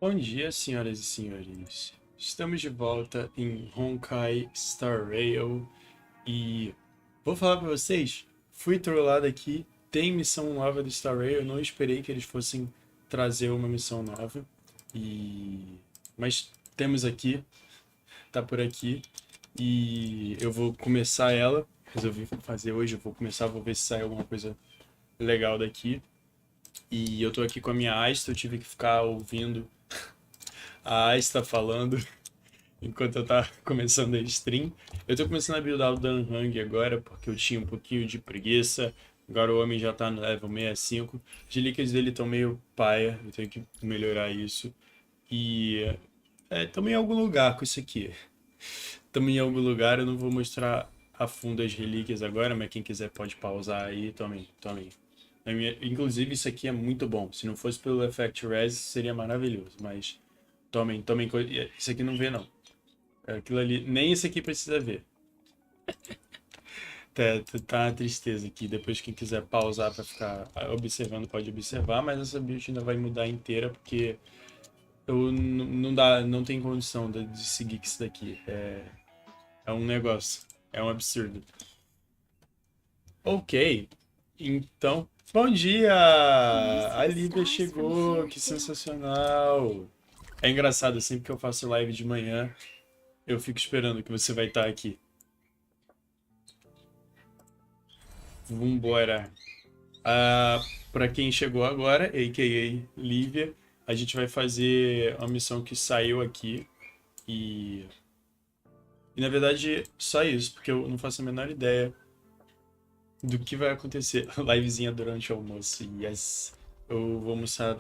Bom dia, senhoras e senhores. Estamos de volta em Honkai Star Rail e vou falar pra vocês, fui trollado aqui, tem missão nova do Star Rail, eu não esperei que eles fossem trazer uma missão nova, mas temos aqui, tá por aqui, e eu vou começar ela, resolvi fazer hoje, eu vou começar, vou ver se sai alguma coisa legal daqui. E eu tô aqui com a minha Asta, eu tive que ficar ouvindo a Asta falando enquanto eu tava começando a stream. Eu tô começando a buildar o Dan Hang agora, porque eu tinha um pouquinho de preguiça. Agora o homem já tá no level 65. As relíquias dele estão meio paia, eu tenho que melhorar isso. E tamo em algum lugar com isso aqui. Tamo em algum lugar, eu não vou mostrar a fundo as relíquias agora, mas quem quiser pode pausar aí, tomem. Inclusive isso aqui é muito bom. Se não fosse pelo Effect Res seria maravilhoso, mas tomem. Isso aqui não vê não. Aquilo ali, nem esse aqui precisa ver. Tá uma tristeza aqui. Depois quem quiser pausar pra ficar observando pode observar, mas essa build ainda vai mudar inteira porque não tem condição de seguir com isso daqui. É um negócio, é um absurdo. Ok, então, bom dia! A Lívia chegou, que sensacional! É engraçado, sempre que eu faço live de manhã, eu fico esperando que você vai estar aqui. Vambora! Pra quem chegou agora, a.k.a. Lívia, a gente vai fazer uma missão que saiu aqui e na verdade só isso, porque eu não faço a menor ideia do que vai acontecer. Livezinha durante o almoço, yes! Eu vou almoçar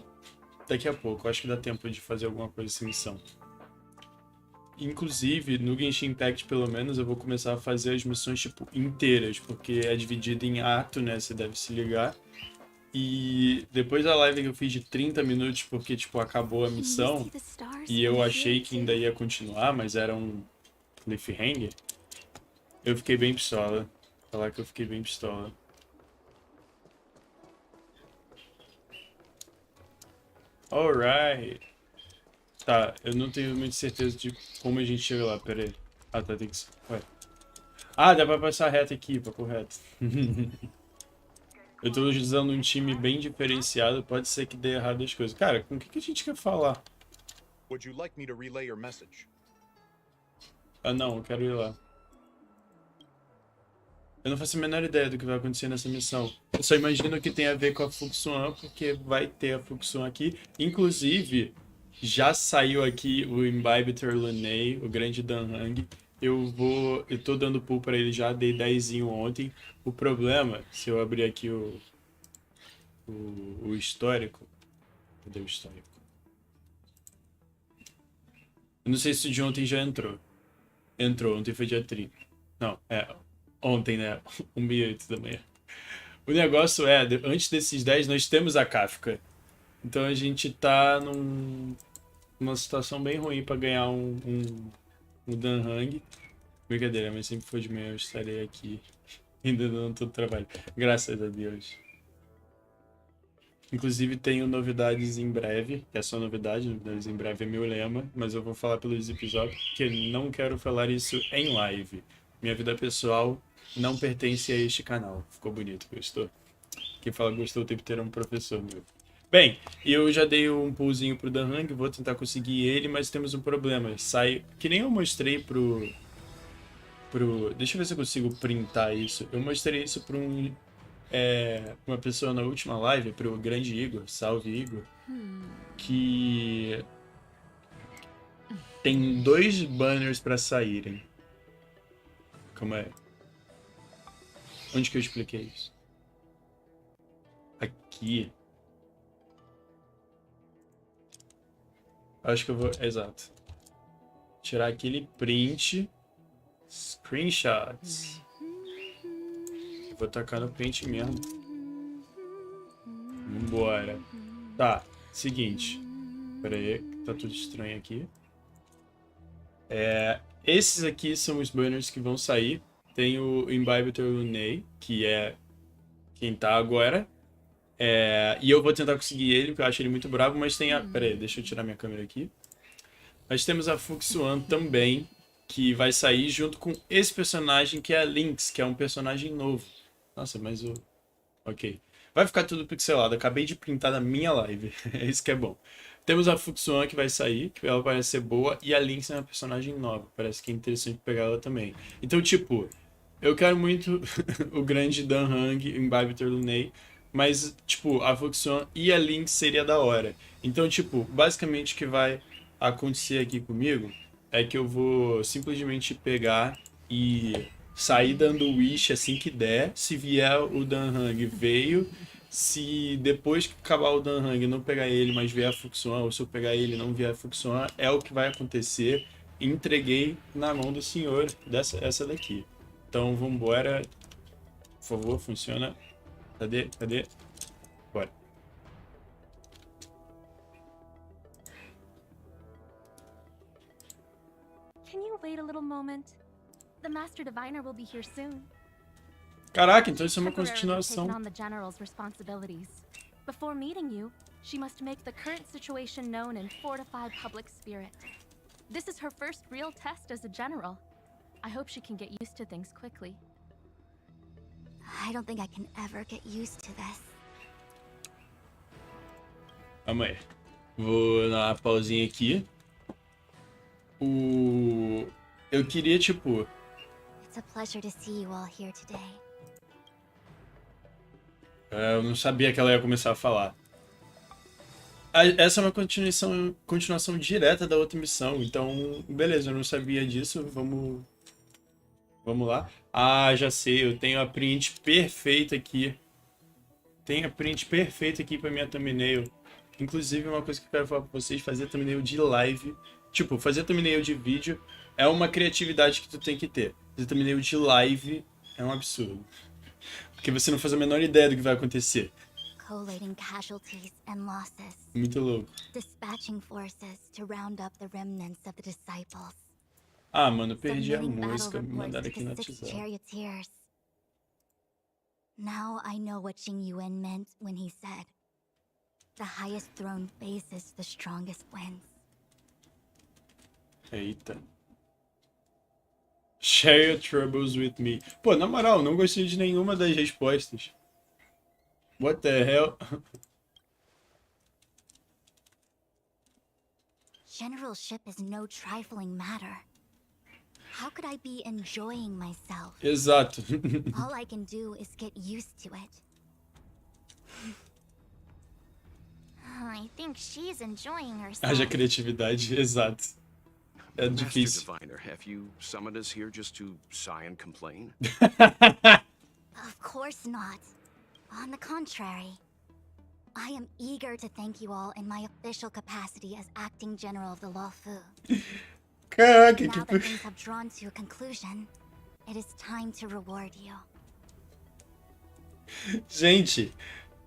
daqui a pouco, acho que dá tempo de fazer alguma coisa sem missão. Inclusive, no Genshin Impact, pelo menos, eu vou começar a fazer as missões, tipo, inteiras, porque é dividido em ato, né? Você deve se ligar. E depois da live que eu fiz de 30 minutos, porque, tipo, acabou a missão, e eu achei que ainda ia continuar, mas era um cliffhanger, eu fiquei bem pistola. Falar que eu fiquei bem pistola. Alright. Tá, eu não tenho muita certeza de como a gente chega lá, pera aí. Ah, tá, tem que... Ué. Ah, dá pra passar reto aqui, papo reto. Eu tô usando um time bem diferenciado, pode ser que dê errado as coisas. Cara, com o que a gente quer falar? Would you like me to relay your message? Ah, não, eu quero ir lá. Eu não faço a menor ideia do que vai acontecer nessa missão. Eu só imagino que tem a ver com a Fluxuan, porque vai ter a Fluxuan aqui. Inclusive, já saiu aqui o Imbibiter Lunei, o grande Danhang. Eu tô dando pull pra ele já, dei 10zinho ontem. O problema, se eu abrir aqui o histórico... Cadê o histórico? Eu não sei se o de ontem já entrou. Entrou, ontem foi dia 30. Não, ontem, né? 1h08 da manhã. O negócio antes desses 10 nós temos a Kafka. Então a gente tá numa situação bem ruim pra ganhar um Danhang. Brincadeira, mas sempre foi de manhã eu estarei aqui. Ainda dando todo o trabalho. Graças a Deus. Inclusive tenho novidades em breve. É só novidades em breve é meu lema. Mas eu vou falar pelos episódios porque não quero falar isso em live. Minha vida pessoal não pertence a este canal. Ficou bonito, gostou? Quem fala gostou tem que ter um professor meu. Bem, eu já dei um pullzinho pro Danhang, vou tentar conseguir ele, mas temos um problema. Sai, que nem eu mostrei pro... Deixa eu ver se eu consigo printar isso. Eu mostrei isso pra uma pessoa na última live, pro grande Igor, salve Igor, que tem 2 banners pra saírem. Como é? Onde que eu expliquei isso? Aqui. Acho que eu vou... Exato. Tirar aquele print. Screenshots. Vou tacar no print mesmo. Vambora. Tá, seguinte. Pera aí, tá tudo estranho aqui. Esses aqui são os banners que vão sair. Tem o Imbibiter Lunei, que é quem tá agora. E eu vou tentar conseguir ele, porque eu acho ele muito bravo, mas tem a... Pera aí, deixa eu tirar minha câmera aqui. Nós temos a Fuxuan também, que vai sair junto com esse personagem, que é a Lynx, que é um personagem novo. Nossa, mas o... Ok. Vai ficar tudo pixelado. Acabei de printar na minha live. É isso que é bom. Temos a Fuxuan que vai sair, que ela parece ser boa, e a Lynx é uma personagem nova. Parece que é interessante pegar ela também. Então, tipo, eu quero muito o grande Dan Hang em Barbiter Lunei, mas, tipo, a Fuxuan e a Lynx seria da hora. Então, tipo, basicamente o que vai acontecer aqui comigo é que eu vou simplesmente pegar e sair dando wish assim que der. Se vier o Dan Hang, veio. Se depois que acabar o Dan Hang não pegar ele, mas vier a Fuxuan, ou se eu pegar ele e não vier a Fuxuan, é o que vai acontecer. Entreguei na mão do senhor essa daqui. Então vambora. Por favor, funciona. Cadê? Cadê? Bora. Can you wait a little moment? The Master Diviner will be here soon. Caraca, então isso é uma Temporarily continuação. taken on the General's responsibilities. Before meeting you, she must make the current situation known and fortify public spirit. This is her first real test as a general. I hope she can get used to things quickly. I don't think I can ever get used to this. Calma aí. Vou dar uma pausinha aqui. Eu queria, tipo... It's a pleasure to see you all here today. Eu não sabia que ela ia começar a falar. Essa é uma continuação direta da outra missão. Então, beleza, eu não sabia disso. Vamos lá. Ah, já sei. Eu tenho a print perfeita aqui. Tenho a print perfeita aqui pra minha thumbnail. Inclusive, uma coisa que eu quero falar pra vocês. Fazer thumbnail de live. Tipo, fazer thumbnail de vídeo é uma criatividade que tu tem que ter. Fazer thumbnail de live é um absurdo. Porque você não faz a menor ideia do que vai acontecer. Collating casualties and losses. Muito louco. Dispatching forces to round up the remnants of the disciples. Ah, mano, eu perdi a Submitting battle música. Me reports mandaram to aqui no the 6 WhatsApp. charioteers. Now I know what Jing Yuan meant when he said, "The highest throne faces the strongest wins." Eita. Share your troubles with me. Pô, na moral, não gostei de nenhuma das respostas. What the hell? Generalship is no trifling matter. How could I be enjoying myself? Exato. All I can do is get used to it. I think she's enjoying herself. Haja criatividade, exato. É Master difícil. Diviner, have you summoned us here just to sigh and complain? Of course not. On the contrary, I am eager to thank you all in my official capacity as acting general of the Luofu. Caraca, Now que... that things have drawn to a conclusion, it is time to reward you.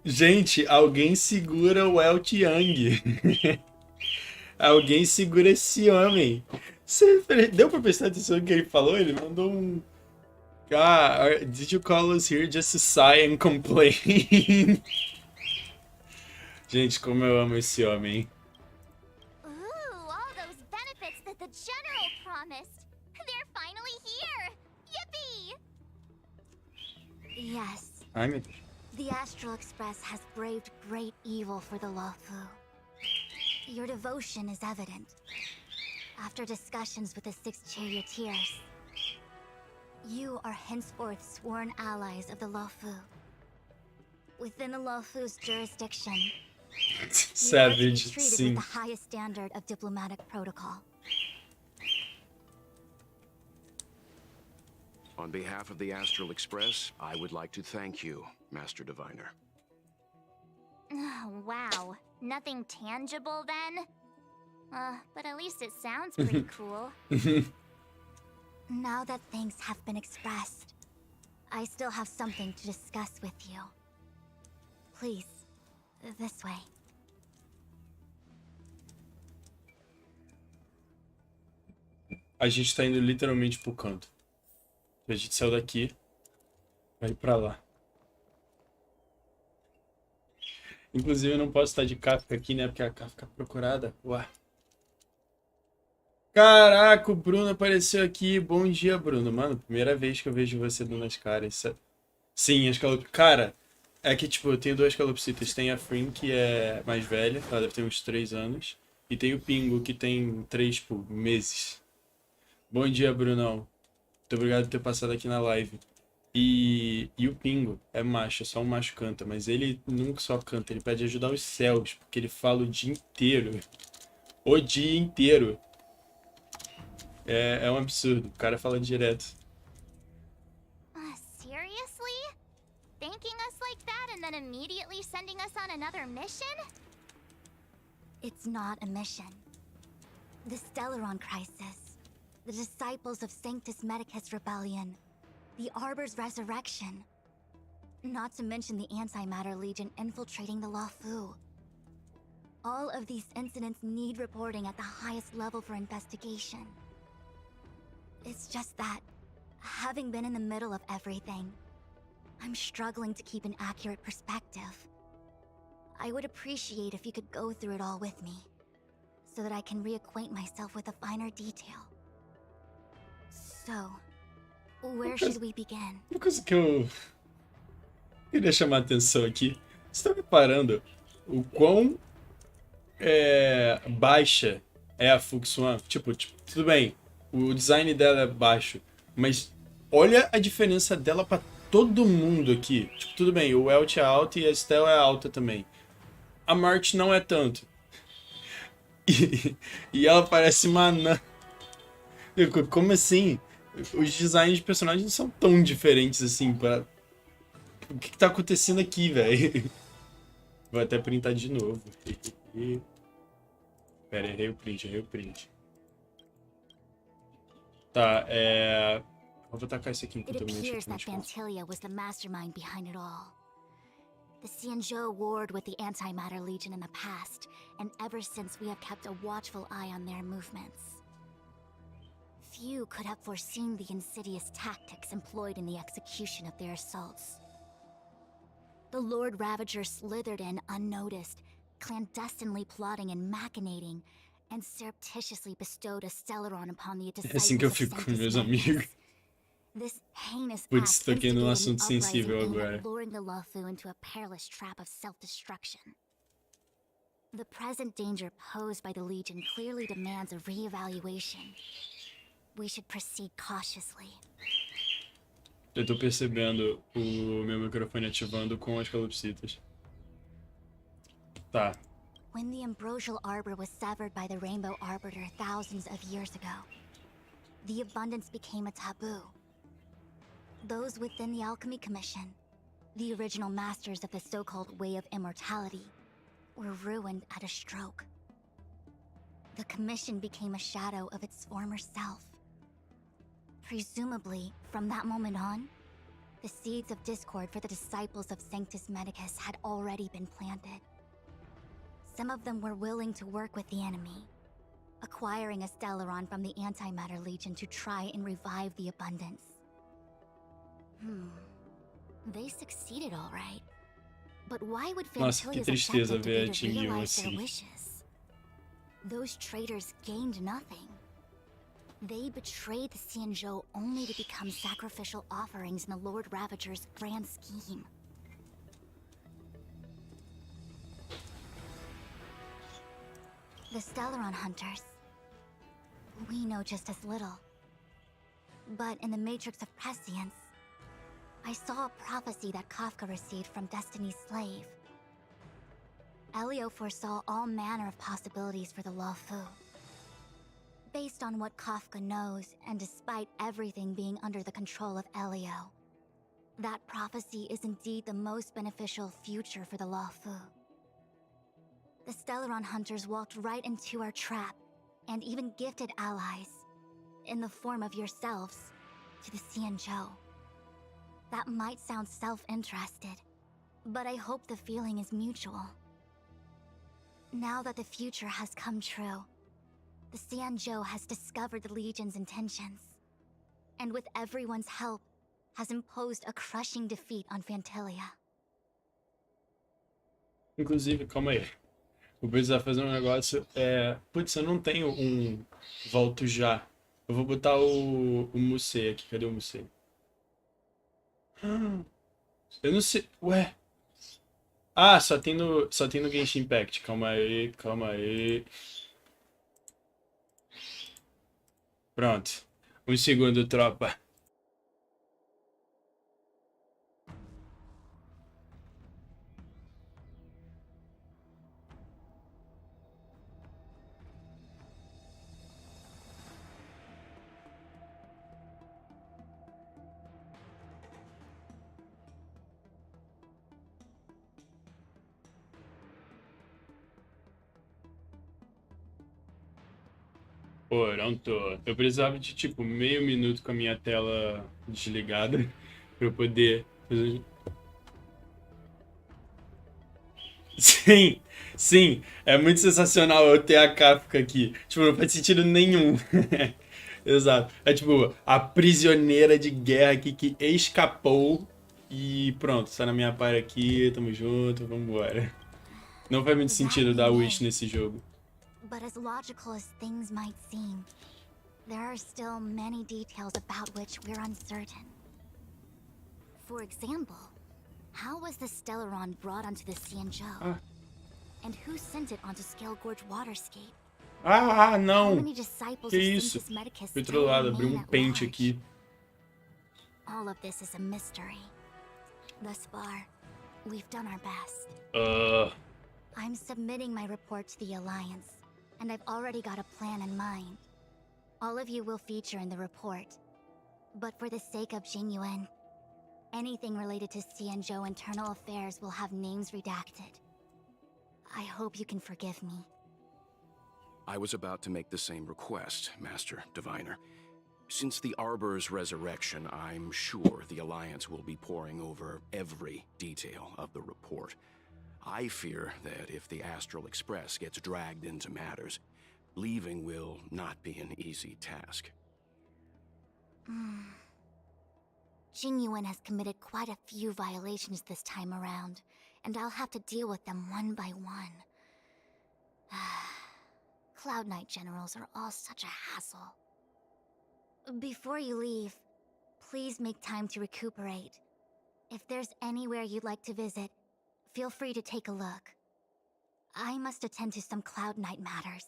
Gente, alguém segura o El Tiang. Alguém segura esse homem. Deu pra prestar atenção no que ele falou? Ele mandou um... Ah, did you call us here just to sigh and complain? Gente, como eu amo esse homem. Ooh, all those benefits that the General promised. They're finally here! Yippee! Yes, Ai, meu Deus. the Astral Express has braved great evil for the Luofu. Your devotion is evident. After discussions with the 6 charioteers, you are henceforth sworn allies of the Luofu. Within the Luofu's jurisdiction, you are to be Savage, treated sim. with the highest standard of diplomatic protocol. On behalf of the Astral Express, I would like to thank you, Master Diviner. Oh, wow. Nothing tangible then? But at least it sounds pretty cool. Now that things have been expressed, I still have something to discuss with you. Please, this way. A gente tá indo literalmente pro canto. A gente saiu daqui, vai pra lá. Inclusive, eu não posso estar de Kafka aqui, né? Porque a Kafka é procurada. Ué. Caraca, o Bruno apareceu aqui. Bom dia, Bruno. Mano, primeira vez que eu vejo você dando as caras. Sim, as calopsitas. Cara, é que, tipo, eu tenho duas calopsitas. Tem a Frin, que é mais velha. Ela deve ter uns 3 anos. E tem o Pingo, que tem 3, tipo, meses. Bom dia, Brunão. Muito obrigado por ter passado aqui na live. E o Pingo é macho, só um macho canta. Mas ele nunca só canta, ele pede ajuda aos céus. Porque ele fala o dia inteiro. O dia inteiro. É um absurdo. O cara fala direto. Seriously? Thanking us like that and then immediately sending us on another mission? It's not a mission. The Stellaron crisis, the disciples of Sanctus Medicus rebellion, the Arbor's resurrection. Not to mention the Antimatter Legion infiltrating the Luofu. All of these incidents need reporting at the highest level for investigation. It's just that, having been in the middle of everything, I'm struggling to keep an accurate perspective. I would appreciate if you could go through it all with me, so that I can reacquaint myself with a finer detail. So, where should we begin? Uma coisa que eu queria chamar a atenção aqui. Você tá reparando o quão baixa é a Fux One? Tipo, tudo bem, o design dela é baixo, mas olha a diferença dela pra todo mundo aqui. Tipo, tudo bem, o Welt é alto e a Estelle é alta também. A March não é tanto. E ela parece uma anã. Como assim? Os designs de personagens não são tão diferentes assim. O que tá acontecendo aqui, velho? Vou até printar de novo. Pera, errei o print. Tá, vou tacar isso aqui enquanto It eu mexo appears aqui no that espaço. Vantilia was the mastermind behind it all. The Xianzhou warred with the Antimatter Legion in the past, and ever since we have kept a watchful eye on their movements. Few could have foreseen the insidious tactics employed in the execution of their assaults. The Lord Ravager slithered in unnoticed, clandestinely plotting and machinating, and surreptitiously bestowed a Stellaron upon the É assim que eu disciples of fico com meus Sanctus amigos. Medicus. This heinous Putz, act toquei num instigated assunto an sensível uprising aimed agora. at luring the Luofu into a perilous trap of self-destruction. The present danger posed by the Legion clearly demands a re-evaluation. We should proceed cautiously. Eu tô percebendo o meu microfone ativando com as calopsitas. Tá. When the ambrosial arbor was severed by the Rainbow Arbiter thousands of years ago, the abundance became a taboo. Those within the Alchemy Commission, the original masters of the so-called Way of Immortality, were ruined at a stroke. The Commission became a shadow of its former self. Presumably, from that moment on, the seeds of discord for the disciples of Sanctus Medicus had already been planted. Some of them were willing to work with the enemy, acquiring a Stellaron from the Antimatter Legion to try and revive the abundance. They succeeded all right. But why would Nossa, que Fantilia's tristeza objective ver a be to Tingyu realize their assim. wishes? Those traitors gained nothing. They betrayed the Xianzhou only to become sacrificial offerings in the Lord Ravager's grand scheme. The Stellaron hunters. We know just as little. But in the Matrix of Prescience, I saw a prophecy that Kafka received from Destiny's slave. Elio foresaw all manner of possibilities for the Luofu. Based on what Kafka knows, and despite everything being under the control of Elio, that prophecy is indeed the most beneficial future for the Luofu. The Stellaron hunters walked right into our trap, and even gifted allies, in the form of yourselves, to the Xianzhou. That might sound self-interested, but I hope the feeling is mutual. Now that the future has come true, the Xianzhou has discovered the Legion's intentions, and with everyone's help, has imposed a crushing defeat on Vantilia. Inclusive, calma aí. Vou precisar fazer um negócio. Putz, eu não tenho um volto já. Eu vou botar o Musei aqui. Cadê o Musei? Eu não sei. Ué. Ah, só tem no Genshin Impact. Calma aí, calma aí. Pronto. Um segundo, tropa. Pronto. Eu precisava de tipo meio minuto com a minha tela desligada pra eu poder fazer. Sim, sim, é muito sensacional eu ter a Kafka aqui. Tipo, não faz sentido nenhum. Exato. É tipo, a prisioneira de guerra aqui que escapou e pronto, está na minha par aqui, tamo junto, vambora. Não faz muito sentido dar wish nesse jogo. But as logical as things might seem, there are still many details about which we're uncertain. For example, how was the Stellaron brought onto the Xianzhou? And who sent it onto Scale Gorge Waterscape? Ah, How não! many disciples Que of isso? Synthesis Medicus Fui still trollado, abri remain um at pente large? aqui. All of this is a mystery. Thus far, we've done our best. I'm submitting my report to the Alliance, and I've already got a plan in mind. All of you will feature in the report. But for the sake of Jingyuan, anything related to Xianzhou internal affairs will have names redacted. I hope you can forgive me. I was about to make the same request, Master Diviner. Since the Arbor's resurrection, I'm sure the Alliance will be poring over every detail of the report. I fear that if the Astral Express gets dragged into matters, leaving will not be an easy task. Jingyuan has committed quite a few violations this time around, and I'll have to deal with them one by one. Cloud Knight generals are all such a hassle. Before you leave, please make time to recuperate. If there's anywhere you'd like to visit, feel free to take a look. I must attend to some Cloud Knight matters.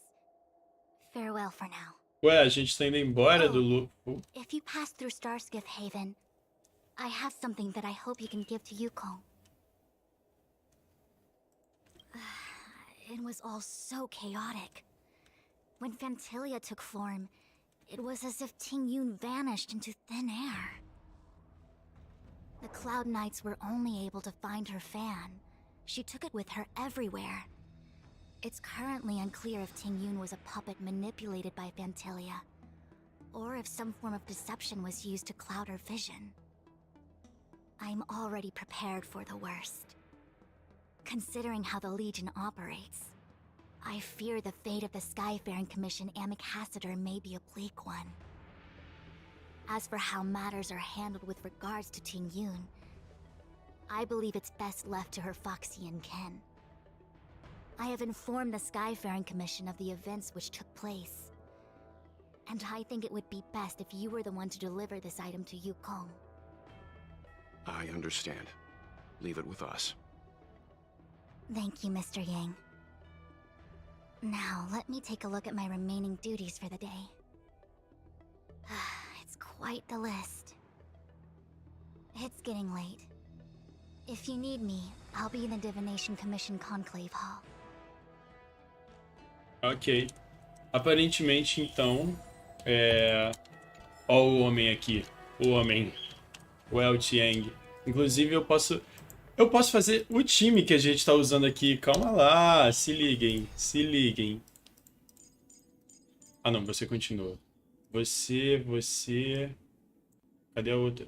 Farewell for now. Ué, a gente tá indo embora do Lu. If you pass through Starskiff Haven, I have something that I hope you can give to Yukong. It was all so chaotic. When Phantilia took form, it was as if Tingyun vanished into thin air. The Cloud Knights were only able to find her fan. She took it with her everywhere. It's currently unclear if Tingyun was a puppet manipulated by Phantilia, or if some form of deception was used to cloud her vision. I'm already prepared for the worst. Considering how the Legion operates, I fear the fate of the Skyfaring Commission Ambassador may be a bleak one. As for how matters are handled with regards to Tingyun, I believe it's best left to her Foxian ken. I have informed the Skyfaring Commission of the events which took place, and I think it would be best if you were the one to deliver this item to Yukong. I understand. Leave it with us. Thank you, Mr. Yang. Now, let me take a look at my remaining duties for the day. It's quite the list. It's getting late. If you need me, I'll be in the Divination Commission Conclave Hall. Ok. Aparentemente, então, Ó o homem aqui. O homem. O El Tiang. Inclusive, eu posso fazer o time que a gente tá usando aqui. Calma lá. Se liguem. Se liguem. Ah, não. Você continua. Você... Cadê a outra?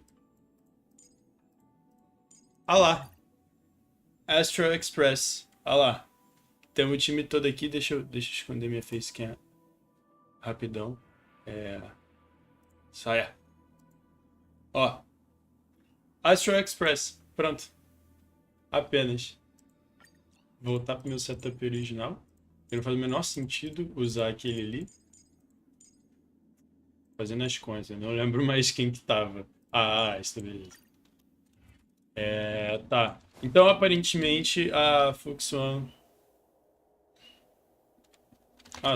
Ah lá. Astral Express. Ah lá. Temos o time todo aqui. Deixa eu esconder minha facecam. Rapidão. Saia. Ó. Astral Express. Pronto. Apenas. voltar pro meu setup original. Não faz o menor sentido usar aquele ali. Fazendo as contas, eu não lembro mais quem que tava. Isso, beleza. Tá. Então, aparentemente, a Fux One...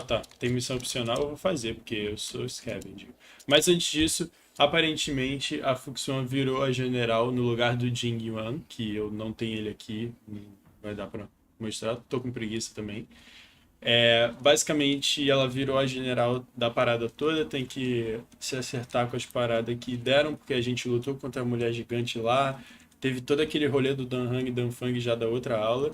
tá. Tem missão opcional, eu vou fazer, porque eu sou Scavenger. Mas antes disso, aparentemente, a Fux One virou a general no lugar do Jing Yuan, que eu não tenho ele aqui, não vai dar pra mostrar, tô com preguiça também. Basicamente, ela virou a general da parada toda, tem que se acertar com as paradas que deram, porque a gente lutou contra a mulher gigante lá, teve todo aquele rolê do Dan Hang e Dan Fang já da outra aula.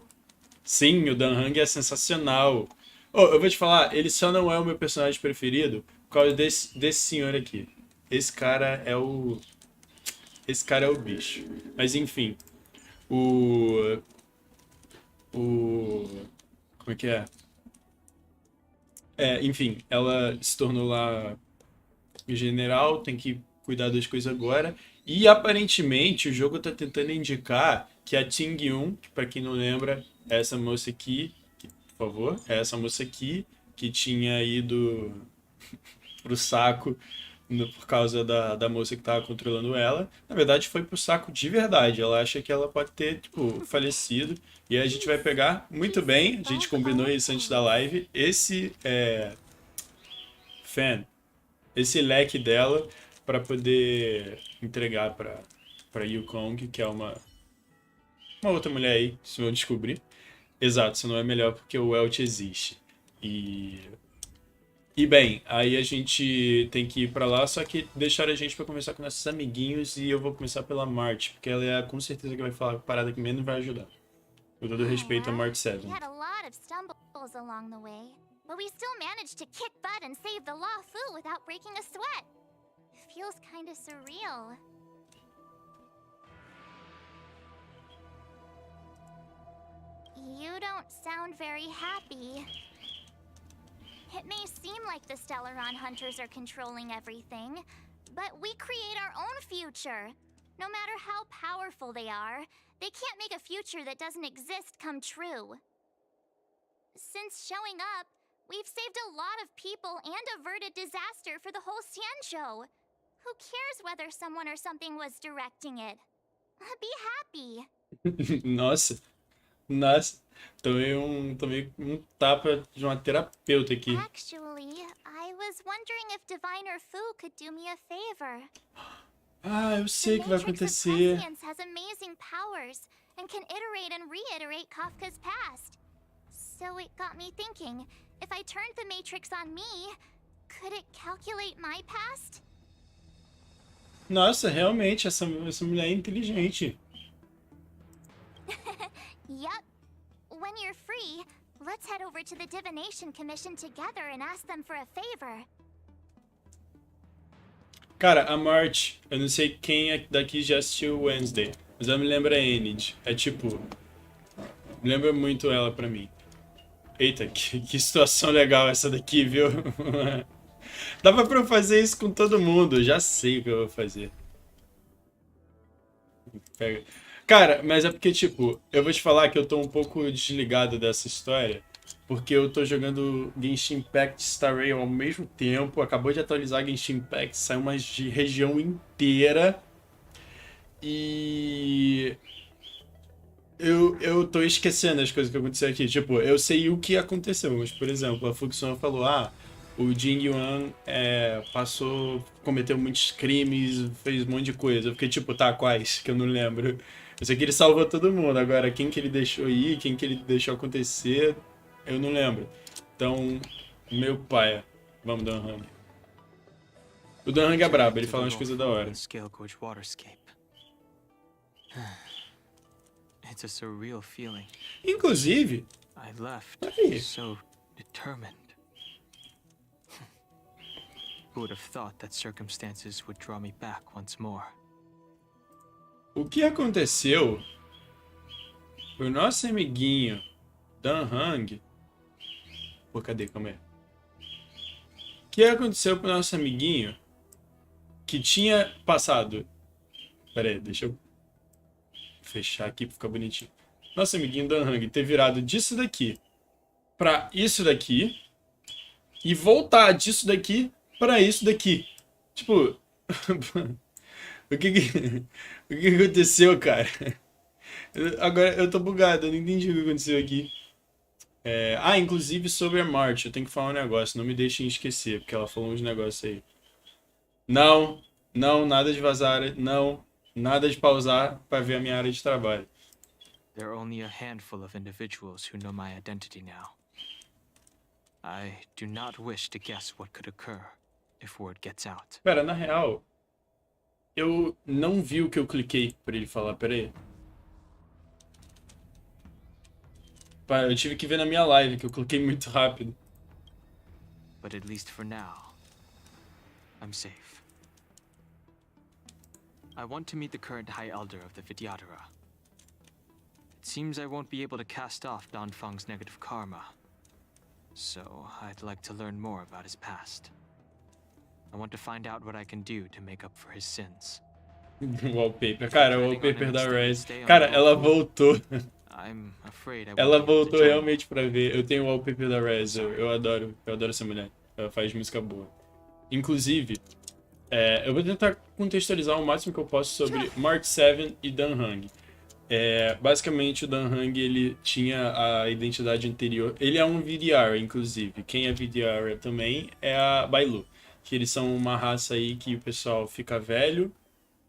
Sim, o Dan Hang é sensacional. Eu vou te falar, ele só não é o meu personagem preferido por causa desse senhor aqui. Esse cara é o bicho. Mas enfim, como é que é? Enfim, ela se tornou lá general, tem que cuidar das coisas agora. E aparentemente o jogo tá tentando indicar que a Ting Yun, que pra quem não lembra, é essa moça aqui, por favor, é essa moça aqui, que tinha ido pro saco por causa da moça que tava controlando ela. Na verdade, foi pro saco de verdade. Ela acha que ela pode ter, tipo, falecido. E aí a gente vai pegar muito bem. A gente combinou isso antes da live. Esse esse leque dela para poder entregar para Yukong, que é uma outra mulher aí, se eu descobrir. Exato, se não é melhor porque o Welt existe. E bem, aí a gente tem que ir pra lá, só que deixaram a gente pra conversar com nossos amiguinhos e eu vou começar pela Mart, porque ela é com certeza que vai falar a parada que menos vai ajudar. Com todo respeito a Mart 7. We had a lot of stumbles along the way, but we still managed to kick butt and save the Law Fu without breaking a sweat. Feels kinda surreal. You don't sound very happy. It may seem like the Stellaron hunters are controlling everything, but we create our own future. No matter how powerful they are, they can't make a future that doesn't exist come true. Since showing up, we've saved a lot of people and averted disaster for the whole Xianzhou. Who cares whether someone or something was directing it? Be happy. Nossa, tomei um tapa de uma terapeuta aqui. Actually, I was wondering if Diviner Fu could do me a favor. Eu sei o que vai acontecer. The Matrix of Prescience has amazing powers and can iterate and reiterate Kafka's past. So it got me thinking, if I turned the Matrix on me, could it calculate my past? Nossa, realmente, essa mulher é inteligente. Yup. When you're free, let's head over to the Divination Commission together and ask them for a favor. Cara, a Mart, eu não sei quem daqui já assistiu Wednesday, mas ela me lembra a Enid. É tipo, lembra muito ela pra mim. Eita, que situação legal essa daqui, viu? Dava pra eu fazer isso com todo mundo, já sei o que eu vou fazer. Pega. Cara, mas é porque, tipo, eu vou te falar que eu tô um pouco desligado dessa história, porque eu tô jogando Genshin Impact Star Rail ao mesmo tempo, acabou de atualizar Genshin Impact, saiu uma região inteira, e eu tô esquecendo as coisas que aconteceram aqui. Tipo, eu sei o que aconteceu, mas, por exemplo, a Fuxon falou, o Jing Yuan cometeu muitos crimes, fez um monte de coisa. Eu fiquei tipo, tá, quais? Que eu não lembro. Eu sei que ele salvou todo mundo, agora quem que ele deixou ir, quem que ele deixou acontecer, eu não lembro. Então, meu pai, vamos Dan Hang. O Dan Hang é brabo, ele fala umas coisas da hora. It's a surreal feeling. Inclusive, I left aí. so determined. Who would have thought that circumstances would draw me back once more? O que aconteceu? O nosso amiguinho Dan Hang. Pô, cadê? Calma aí. O que aconteceu pro nosso amiguinho que tinha passado. Pera aí, deixa eu fechar aqui pra ficar bonitinho. nosso amiguinho Dan Hang ter virado disso daqui pra isso daqui e voltar disso daqui pra isso daqui. Tipo, o que aconteceu, cara? Agora eu tô bugado, eu não entendi o que aconteceu aqui. Inclusive sobre a March, eu tenho que falar um negócio, não me deixem esquecer, porque ela falou uns negócios aí. Não, nada de vazar, não, nada de pausar pra ver a minha área de trabalho. There are only a handful of individuals who know my identity now. I do not wish to guess what could occur if word gets out. Pera, na real, eu não vi o que eu cliquei pra ele falar, pera aí. Eu tive que ver na minha live, que eu cliquei muito rápido. But at least for now, I'm safe. I want to meet the current High Elder of the Vidyadhara. It seems I won't be able to cast off Danfang's negative karma. So, I'd like to learn more about his past. I want to find out what I can do to make up for his sins. Wallpaper. Cara, o wallpaper da Rez. Cara, ela voltou. Ela voltou realmente pra ver. Eu tenho o wallpaper da Rez. Eu adoro essa mulher. Ela faz música boa. Inclusive, eu vou tentar contextualizar o máximo que eu posso sobre March 7 e Dan Hang. Basicamente, o Dan Hang, ele tinha a identidade anterior. Ele é um Vidyara, inclusive. Quem é Vidyara também é a Bailu. Que eles são uma raça aí que o pessoal fica velho,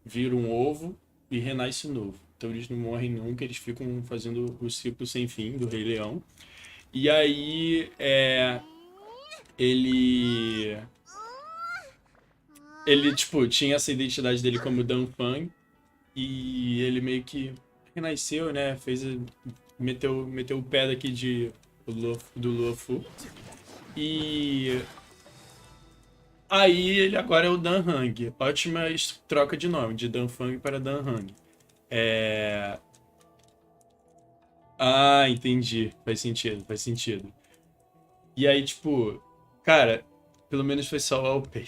vira um ovo e renasce novo. Então eles não morrem nunca, eles ficam fazendo o ciclo sem fim do Rei Leão. E aí, ele tipo, tinha essa identidade dele como Danfang. E ele meio que renasceu, né? Meteu o pé daqui do Luofu. E aí ele agora é o Dan Hang. Ótima troca de nome, de Danfang para Dan Hang. Entendi. Faz sentido. E aí, tipo, cara, pelo menos foi só o wallpaper.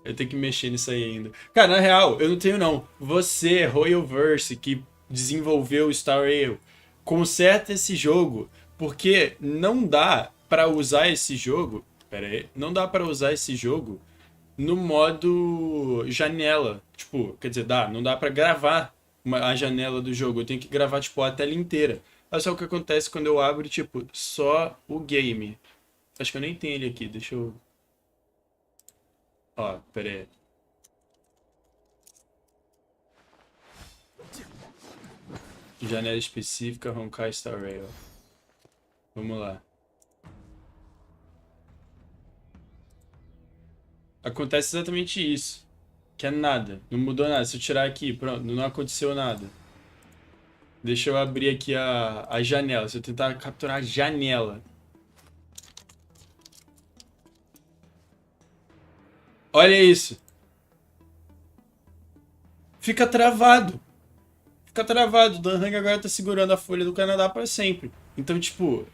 Eu tenho que mexer nisso aí ainda. Cara, na real, eu não tenho não. Você, Royalverse, que desenvolveu Star Rail, conserta esse jogo, porque não dá pra usar esse jogo... Pera aí. Não dá pra usar esse jogo no modo janela. Tipo, quer dizer, não dá pra gravar a janela do jogo. Eu tenho que gravar, tipo, a tela inteira. Olha só o que acontece quando eu abro, tipo, só o game. Acho que eu nem tenho ele aqui. Deixa eu... Ó, pera aí. Janela específica, Honkai Star Rail. Vamos lá. Acontece exatamente isso. Que é nada. Não mudou nada. Se eu tirar aqui, pronto, não aconteceu nada. Deixa eu abrir aqui a janela. Se eu tentar capturar a janela. Olha isso. Fica travado. O Dan Hang agora tá segurando a folha do Canadá para sempre. Então, tipo,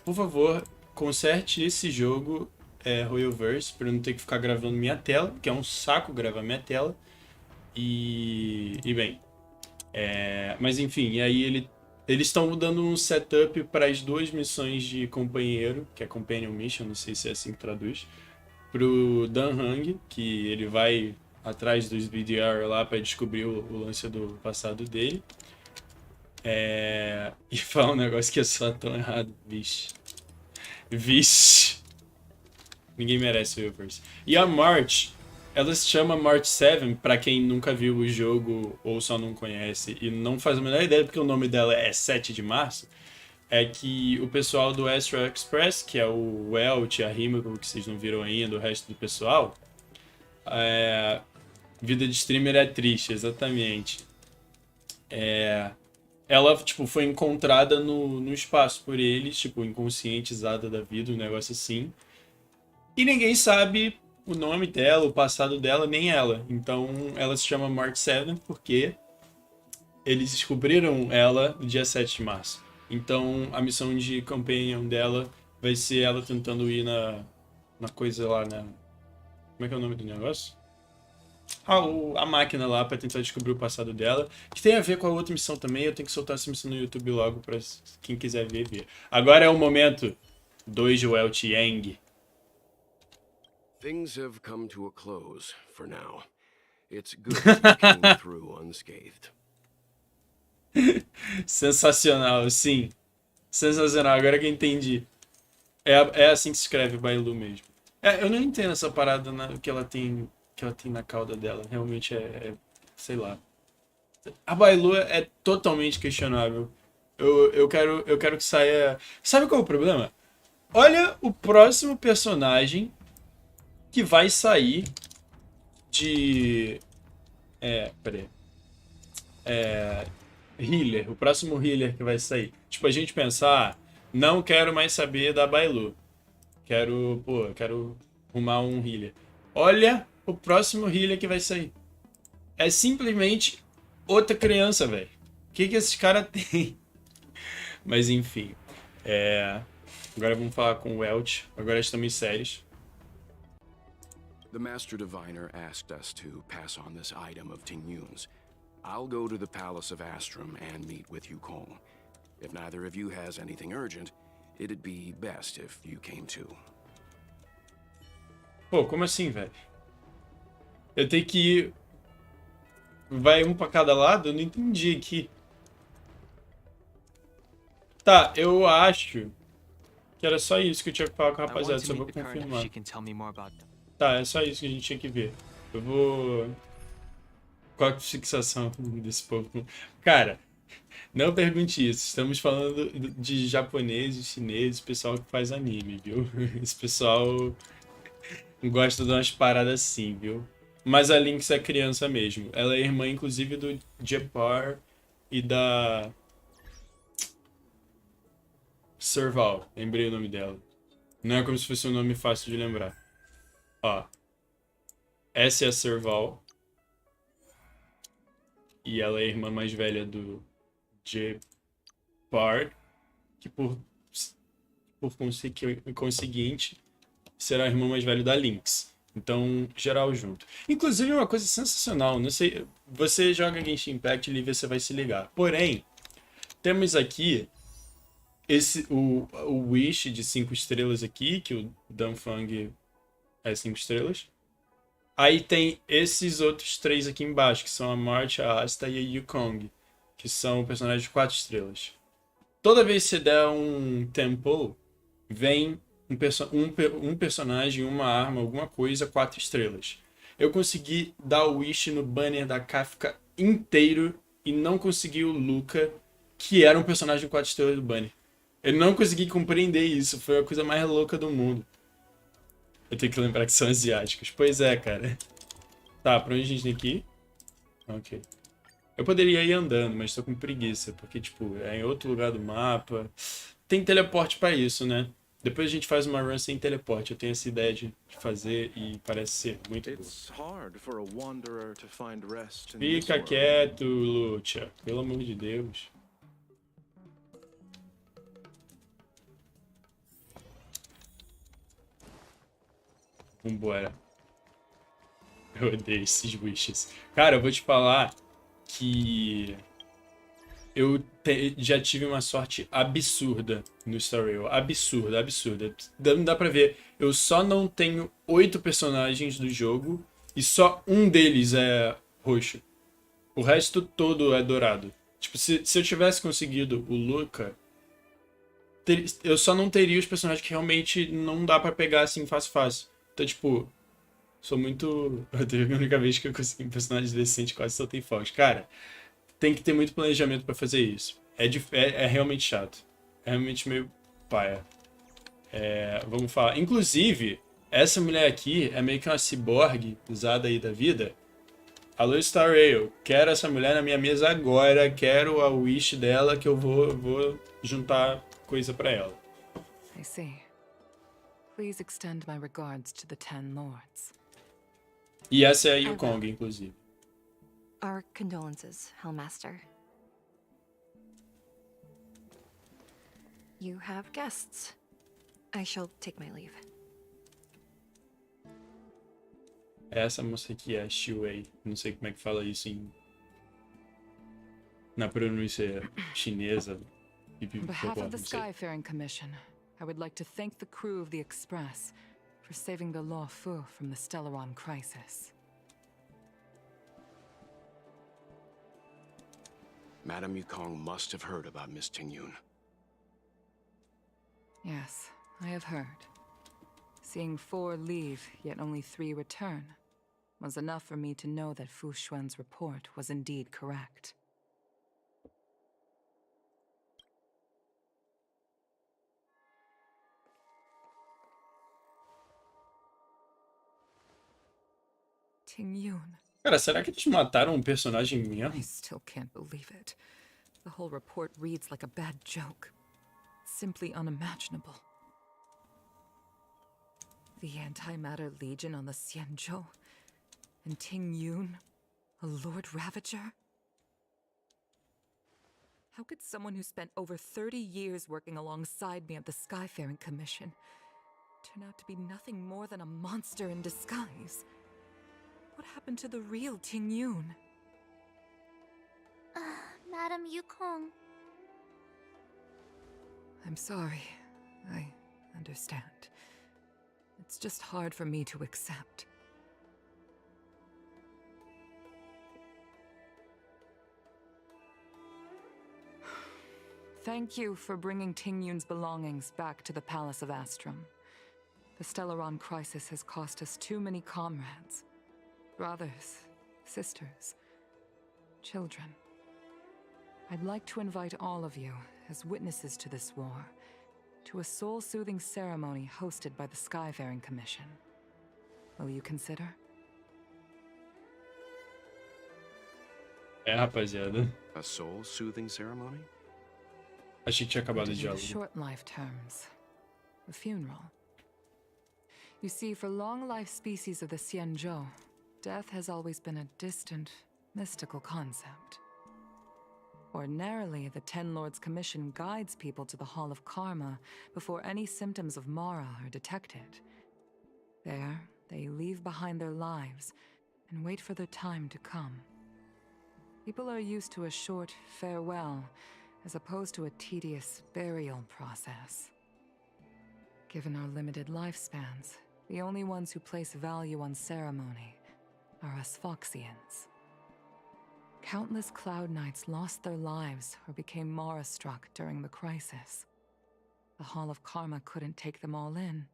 por favor, conserte esse jogo, Royalverse, para eu não ter que ficar gravando minha tela, que é um saco gravar minha tela. E bem, mas enfim, e aí eles estão mudando um setup para as duas missões de companheiro, que é Companion Mission, não sei se é assim que traduz, pro Dan Hang, que ele vai atrás dos BDR lá para descobrir o lance do passado dele. E falar um negócio que é só tão errado, vixe. Ninguém merece o Royalverse. E a March, ela se chama March 7, pra quem nunca viu o jogo ou só não conhece e não faz a menor ideia porque o nome dela é 7 de março, é que o pessoal do Astro Express, que é o Welt, a Himiko, que vocês não viram ainda, o resto do pessoal, vida de streamer é triste, exatamente. Ela, tipo, foi encontrada no espaço por eles, tipo, inconscientizada da vida, um negócio assim. E ninguém sabe o nome dela, o passado dela, nem ela. Então, ela se chama March 7 porque eles descobriram ela no dia 7 de março. Então, a missão de companion dela vai ser ela tentando ir na coisa lá, na... Como é que é o nome do negócio? a máquina lá pra tentar descobrir o passado dela, que tem a ver com a outra missão também. Eu tenho que soltar essa missão no YouTube logo pra quem quiser ver, ver. Agora é o momento 2 de Welt Yang. Things have come to a close for now. It's good that you came through unscathed. Sensacional, sim. Sensacional, agora que eu entendi. É assim que se escreve Bailu mesmo. Eu não entendo essa parada que ela tem na cauda dela. Realmente sei lá. A Bailu é totalmente questionável. Eu quero que saia... Sabe qual é o problema? Olha o próximo personagem que vai sair de... peraí. Healer. O próximo healer que vai sair. Tipo, a gente pensar, não quero mais saber da Bailu. Quero arrumar um healer. Olha o próximo healer que vai sair. É simplesmente outra criança, velho. O que esses caras têm? Mas enfim. Agora vamos falar com o Welt. Agora estamos sérios. The Master Diviner asked us to pass on this item of Tingyun's. I'll go to the Palace of Astrum and meet with Yukong. If neither of you has anything urgent, it'd be best if you came too. Pô, como assim, velho? Eu tenho que ir... Vai um pra cada lado? Eu não entendi aqui. Tá, eu acho que era só isso que eu tinha que falar com a rapaziada, só vou confirmar. Tá, é só isso que a gente tinha que ver. Eu vou... Qual a fixação desse povo? Cara, não pergunte isso. Estamos falando de japoneses, chineses, pessoal que faz anime, viu? Esse pessoal gosta de umas paradas assim, viu? Mas a Lynx é criança mesmo. Ela é irmã, inclusive, do Jepar e da... Serval. Lembrei o nome dela. Não é como se fosse um nome fácil de lembrar. Ó. Essa é a Serval. E ela é a irmã mais velha do Jepar. Que por conseguinte será a irmã mais velha da Lynx. Então, geral junto. Inclusive, uma coisa sensacional. Não sei, você joga Genshin Impact e você vai se ligar. Porém, temos aqui o Wish de 5 estrelas aqui, que o Danfang é 5 estrelas. Aí tem esses outros 3 aqui embaixo, que são a March, a Asta e a Yukong, que são personagens de 4 estrelas. Toda vez que você der um tempo, vem um personagem, uma arma, alguma coisa, 4 estrelas. Eu consegui dar o Wish no banner da Kafka inteiro e não consegui o Luca, que era um personagem 4 estrelas do banner. Eu não consegui compreender isso, foi a coisa mais louca do mundo. Eu tenho que lembrar que são asiáticos. Pois é, cara. Tá, pra onde a gente tem que ir? Ok. Eu poderia ir andando, mas tô com preguiça, porque, tipo, é em outro lugar do mapa. Tem teleporte pra isso, né? Depois a gente faz uma run sem teleporte. Eu tenho essa ideia de fazer e parece ser muito boa. Fica quieto, Lucha. Pelo amor de Deus. Vambora. Eu odeio esses wishes. Cara, eu vou te falar que eu já tive uma sorte absurda no Star Rail. Absurda, absurda. Não dá pra ver. Eu só não tenho 8 personagens do jogo e só um deles é roxo. O resto todo é dourado. Tipo, se eu tivesse conseguido o Luca, eu só não teria os personagens que realmente não dá pra pegar assim fácil. Então, tipo, sou muito... A única vez que eu consegui um personagem decente quase só tem fogos. Cara, tem que ter muito planejamento pra fazer isso. É realmente chato. É realmente meio paia. Vamos falar. Inclusive, essa mulher aqui é meio que uma ciborgue usada aí da vida. Alô, Star Rail. Quero essa mulher na minha mesa agora. Quero a wish dela que eu vou juntar coisa pra ela. I see. Please extend my regards to the 10 lords. E essa é a Yukong, inclusive. Our condolences, Hellmaster. You have guests. I shall take my leave. É essa moça aqui, a Shuei. Não sei como é que fala isso na pronúncia chinesa. On behalf of the Não sei. Skyfaring Commission, I would like to thank the crew of the Express for saving the Law Fu from the Stellaron crisis. Madame Yukong must have heard about Miss Tingyun. Yes, I have heard. Seeing 4 leave, yet only 3 return, was enough for me to know that Fu Xuan's report was indeed correct. Tingyun. Cara, será que eles mataram um personagem I mesmo? still can't believe it. The whole report reads like a bad joke. Simply unimaginable. The Antimatter Legion on the Xianzhou, and Tingyun, a Lord Ravager? How could someone who spent over 30 years working alongside me at the Skyfaring Commission turn out to be nothing more than a monster in disguise? What happened to the real Tingyun? Madam Yukong. I'm sorry. I understand. It's just hard for me to accept. Thank you for bringing Tingyun's belongings back to the Palace of Astrum. The Stellaron crisis has cost us too many comrades. Brothers, sisters, children. I'd like to invite all of you, as witnesses to this war, to a soul-soothing ceremony hosted by the Skyfaring Commission. Will you consider? É, rapaziada. A soul-soothing ceremony? Achei que tinha acabado o In the diálogo. short life terms, a funeral. You see, for long-life species of the Xianzhou, death has always been a distant, mystical concept. Ordinarily, the Ten Lords Commission guides people to the Hall of Karma before any symptoms of Mara are detected. There, they leave behind their lives and wait for their time to come. People are used to a short farewell as opposed to a tedious burial process. Given our limited lifespans, the only ones who place value on ceremony are us Foxians. Countless Cloud Knights lost their lives or became Mara-struck during the crisis. The Hall of Karma couldn't take them all in,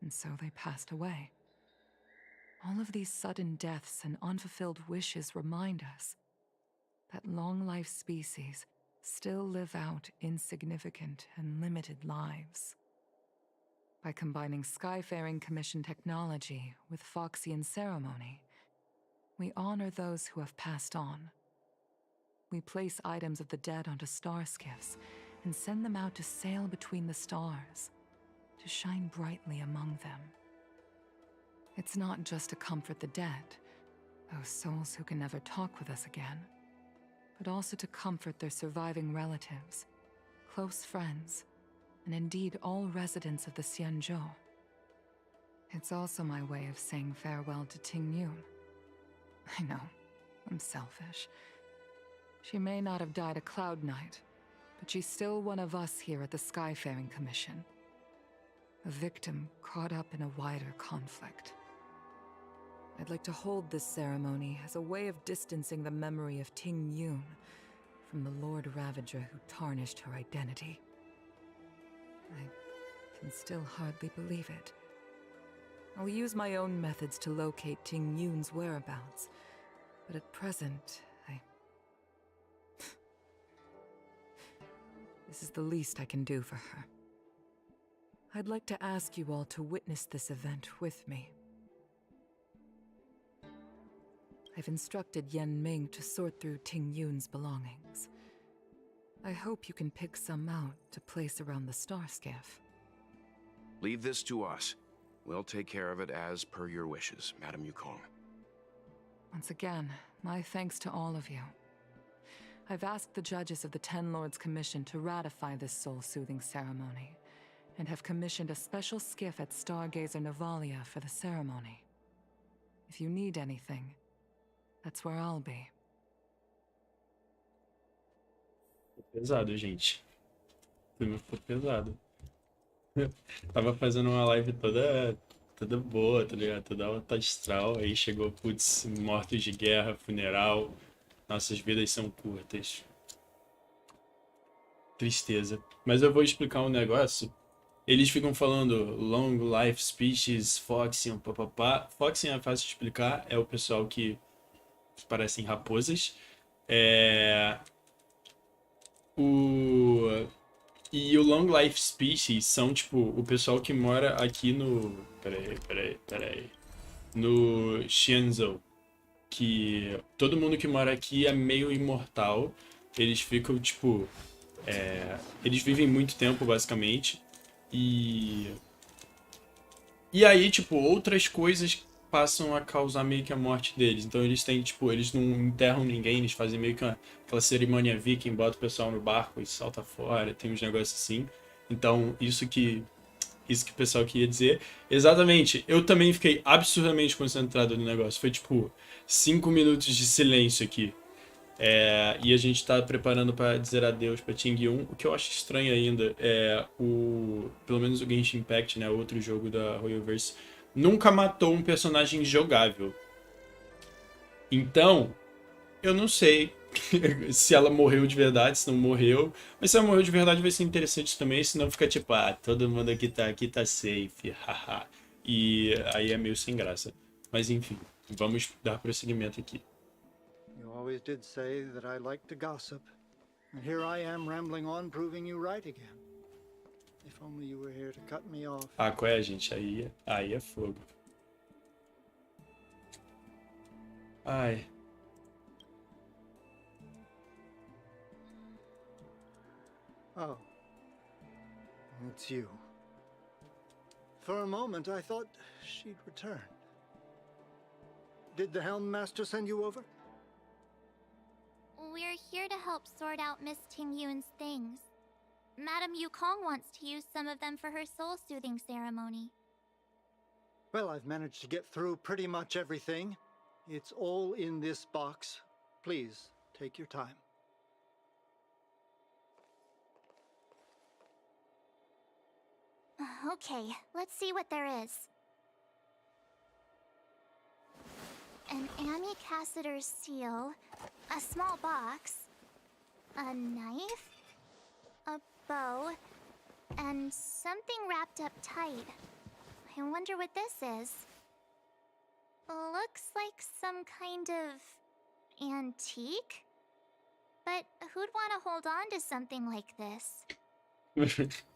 and so they passed away. All of these sudden deaths and unfulfilled wishes remind us that long-life species still live out insignificant and limited lives. By combining Skyfaring Commission technology with Foxian ceremony, we honor those who have passed on. We place items of the dead onto star skiffs and send them out to sail between the stars, to shine brightly among them. It's not just to comfort the dead, those souls who can never talk with us again, but also to comfort their surviving relatives, close friends, and indeed all residents of the Xianzhou. It's also my way of saying farewell to Tingyun. I know, I'm selfish. She may not have died a Cloud Knight, but she's still one of us here at the Skyfaring Commission. A victim caught up in a wider conflict. I'd like to hold this ceremony as a way of distancing the memory of Tingyun from the Lord Ravager who tarnished her identity. I can still hardly believe it. I'll use my own methods to locate Tingyun's whereabouts, but at present, This is the least I can do for her. I'd like to ask you all to witness this event with me. I've instructed Yen Ming to sort through Tingyun's belongings. I hope you can pick some out to place around the star skiff. Leave this to us. We'll take care of it as per your wishes, Madame Yukong. Once again, my thanks to all of you. I've asked the judges of the Ten Lords Commission to ratify this soul-soothing ceremony, and have commissioned a special skiff at Stargazer Navalia for the ceremony. If you need anything, that's where I'll be. Pesado, gente. O filme ficou pesado. Tava fazendo uma live toda boa, tá ligado? Toda alta astral. Aí chegou, putz, mortos de guerra, funeral. Nossas vidas são curtas. Tristeza. Mas eu vou explicar um negócio. Eles ficam falando long life species, foxing, papapá. Foxing é fácil de explicar. É o pessoal que parecem raposas. E o Long Life Species são, tipo, o pessoal que mora aqui no... Peraí. No Shenzhou. Que todo mundo que mora aqui é meio imortal. Eles ficam, tipo... eles vivem muito tempo, basicamente. E aí, tipo, outras coisas passam a causar meio que a morte deles. Então eles têm, tipo, eles não enterram ninguém, eles fazem meio que aquela cerimônia viking, bota o pessoal no barco e salta fora, tem uns negócios assim. Então, isso que o pessoal queria dizer. Exatamente, eu também fiquei absurdamente concentrado no negócio. Foi tipo 5 minutos de silêncio aqui. E a gente tá preparando para dizer adeus pra Ting-Yun. O que eu acho estranho ainda é pelo menos o Genshin Impact, né, outro jogo da Royalverse, nunca matou um personagem jogável. Então, eu não sei se ela morreu de verdade, se não morreu. Mas se ela morreu de verdade vai ser interessante também, senão fica tipo, todo mundo aqui tá safe, haha. E aí é meio sem graça. Mas enfim, vamos dar prosseguimento aqui. You always did say that I like to gossip. And here I am rambling on, proving you right again. If only you were here to cut me off. Qual é, gente? Aí é fogo. Ai. Oh. It's you. For a moment, I thought she'd returned. Did the Helm Master send you over? We're here to help sort out Miss Ting-Yun's things. Madame Yukong wants to use some of them for her soul-soothing ceremony. Well, I've managed to get through pretty much everything. It's all in this box. Please, take your time. Okay, let's see what there is. An Amicassator's seal, a small box, a knife, a bow, and something wrapped up tight. I wonder what this is. Looks like some kind of antique? But who'd want to hold on to something like this?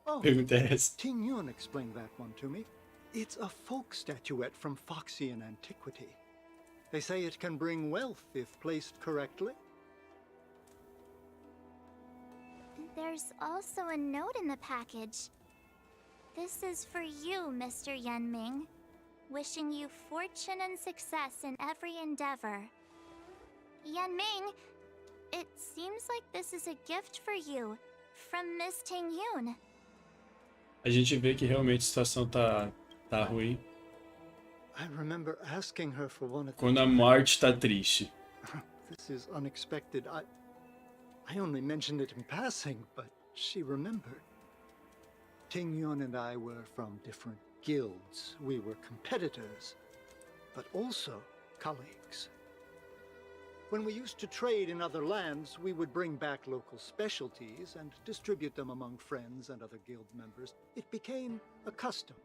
Oh, Pergunta é essa. Ting-Yun explained that one to me. It's a folk statuette from Foxian antiquity. They say it can bring wealth if placed correctly. There's also a note in the package. This is for you, Mr. Yenming. Wishing you fortune and success in every endeavor. Yenming, it seems like this is a gift for you, from Miss Ting-Yun. A gente vê que realmente a situação tá ruim. I remember asking her for one of Quando a morte tá triste. This is unexpected. I only mentioned it in passing, but she remembered. Ting-Yun and I were from different guilds. We were competitors, but also colleagues. When we used to trade in other lands, we would bring back local specialties and distribute them among friends and other guild members. It became a custom.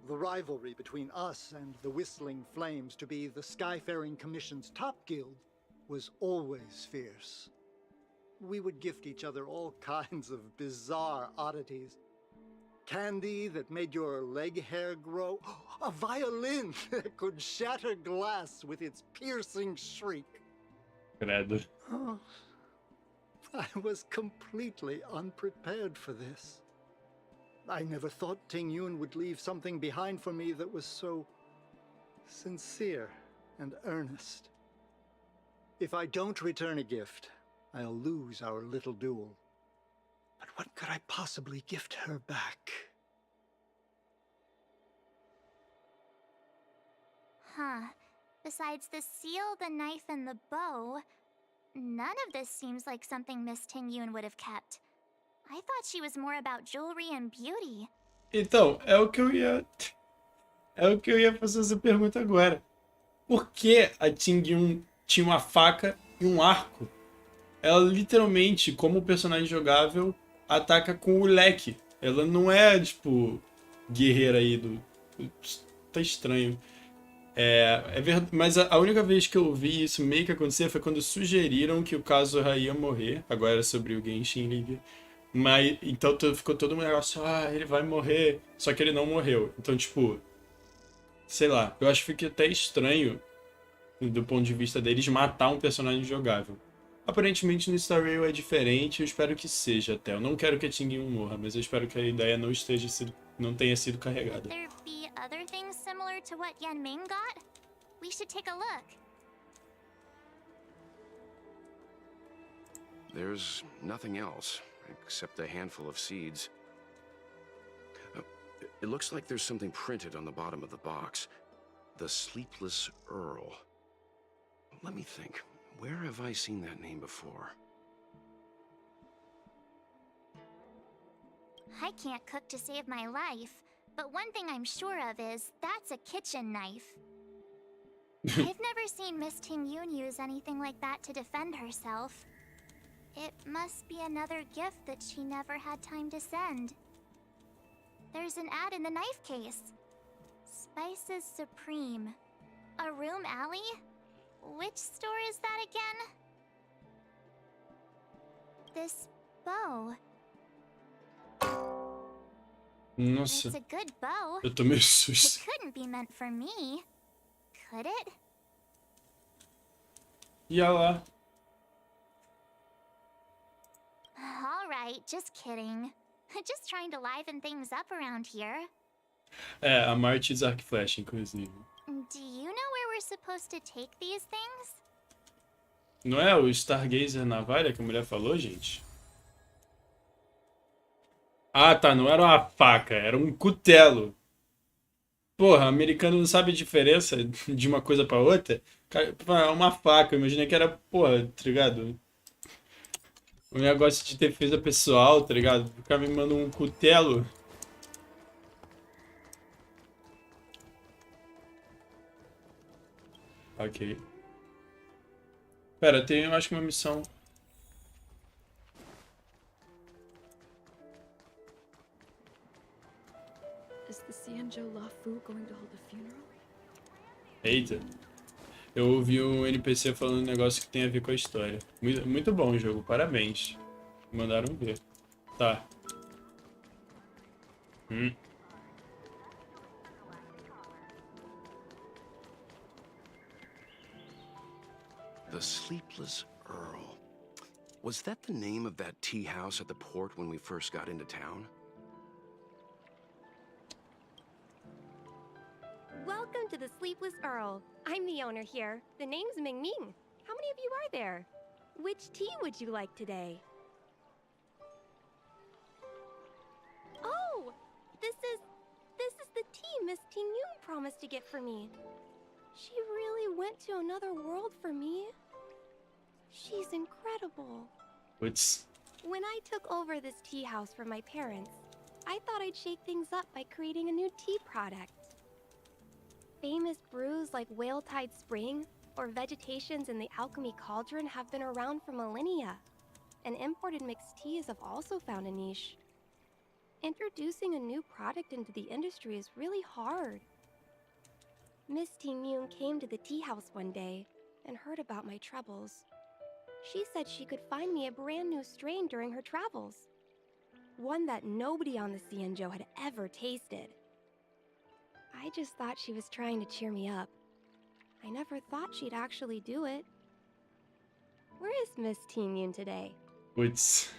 The rivalry between us and the Whistling Flames to be the Skyfaring Commission's top guild was always fierce. We would gift each other all kinds of bizarre oddities. Candy that made your leg hair grow. A violin that could shatter glass with its piercing shriek. Credo. Oh, I was completely unprepared for this. I never thought Ting-Yun would leave something behind for me that was so sincere and earnest. If I don't return a gift, I'll lose our little duel. But what could I possibly gift her back? Huh. Besides the seal, the knife, and the bow, none of this seems like something Miss Tingyun would have kept. I thought she was more about jewelry and beauty. Então, é o que eu ia fazer essa pergunta agora. Por que a Tingyun tinha uma faca e um arco? Ela literalmente, como personagem jogável, ataca com o leque. Ela não é, tipo, guerreira aí do... Tá estranho. É verdade, mas a única vez que eu vi isso meio que acontecer foi quando sugeriram que o Kazuha ia morrer. Agora era sobre o Genshin League. Mas, então ficou todo um negócio, ele vai morrer. Só que ele não morreu. Então, tipo, sei lá, eu acho que fica até estranho, do ponto de vista deles, matar um personagem jogável. Aparentemente no Star Rail é diferente, eu espero que seja até. Eu não quero que a Tingyun morra, mas eu espero que a ideia não tenha sido carregada. There be other things similar to what Yanming got? We should take a look. There's nothing else, except a handful of seeds. It looks like there's something printed on the bottom of the box. The Sleepless Earl. Let me think. Where have I seen that name before? I can't cook to save my life, but one thing I'm sure of is that's a kitchen knife. I've never seen Miss Tingyun use anything like that to defend herself. It must be another gift that she never had time to send. There's an ad in the knife case. Spices Supreme. A room alley? Which store is that again? This bow. Nossa, It's a good bow. eu tô meio It susto. couldn't be meant for me, could it? E olha lá. All right, just kidding. Just trying to liven things up around here. A Martins Arc Flash, inclusive. Do you know where we're supposed to take these things? Não é o Stargazer navalha que a mulher falou, gente? Ah, tá, não era uma faca, era um cutelo. Porra, americano não sabe a diferença de uma coisa pra outra? Cara, é uma faca, eu imaginei que era, porra, tá ligado? Um negócio de defesa pessoal, tá ligado? O cara me manda um cutelo. Ok. Pera, tem, eu acho que uma missão. Is the Xianzhou Luofu going to hold a funeral? Eita. Eu ouvi um NPC falando um negócio que tem a ver com a história. Muito, muito bom o jogo, parabéns. Mandaram ver. Tá. The Sleepless Earl. Was that the name of that tea house at the port when we first got into town? Welcome to the Sleepless Earl. I'm the owner here. The name's Ming Ming. How many of you are there? Which tea would you like today? Oh, this is the tea Miss Tingyun promised to get for me. She really went to another world for me. She's incredible. Putz. When I took over this tea house from my parents, I thought I'd shake things up by creating a new tea product. Famous brews like Whale Tide Spring or Vegetations in the Alchemy Cauldron have been around for millennia, and imported mixed teas have also found a niche. Introducing a new product into the industry is really hard. Miss Tingyun came to the tea house one day and heard about my troubles. She said she could find me a brand new strain during her travels. One that nobody on the Xianzhou had ever tasted. I just thought she was trying to cheer me up. I never thought she'd actually do it. Where is Miss Tingyun today? Putz.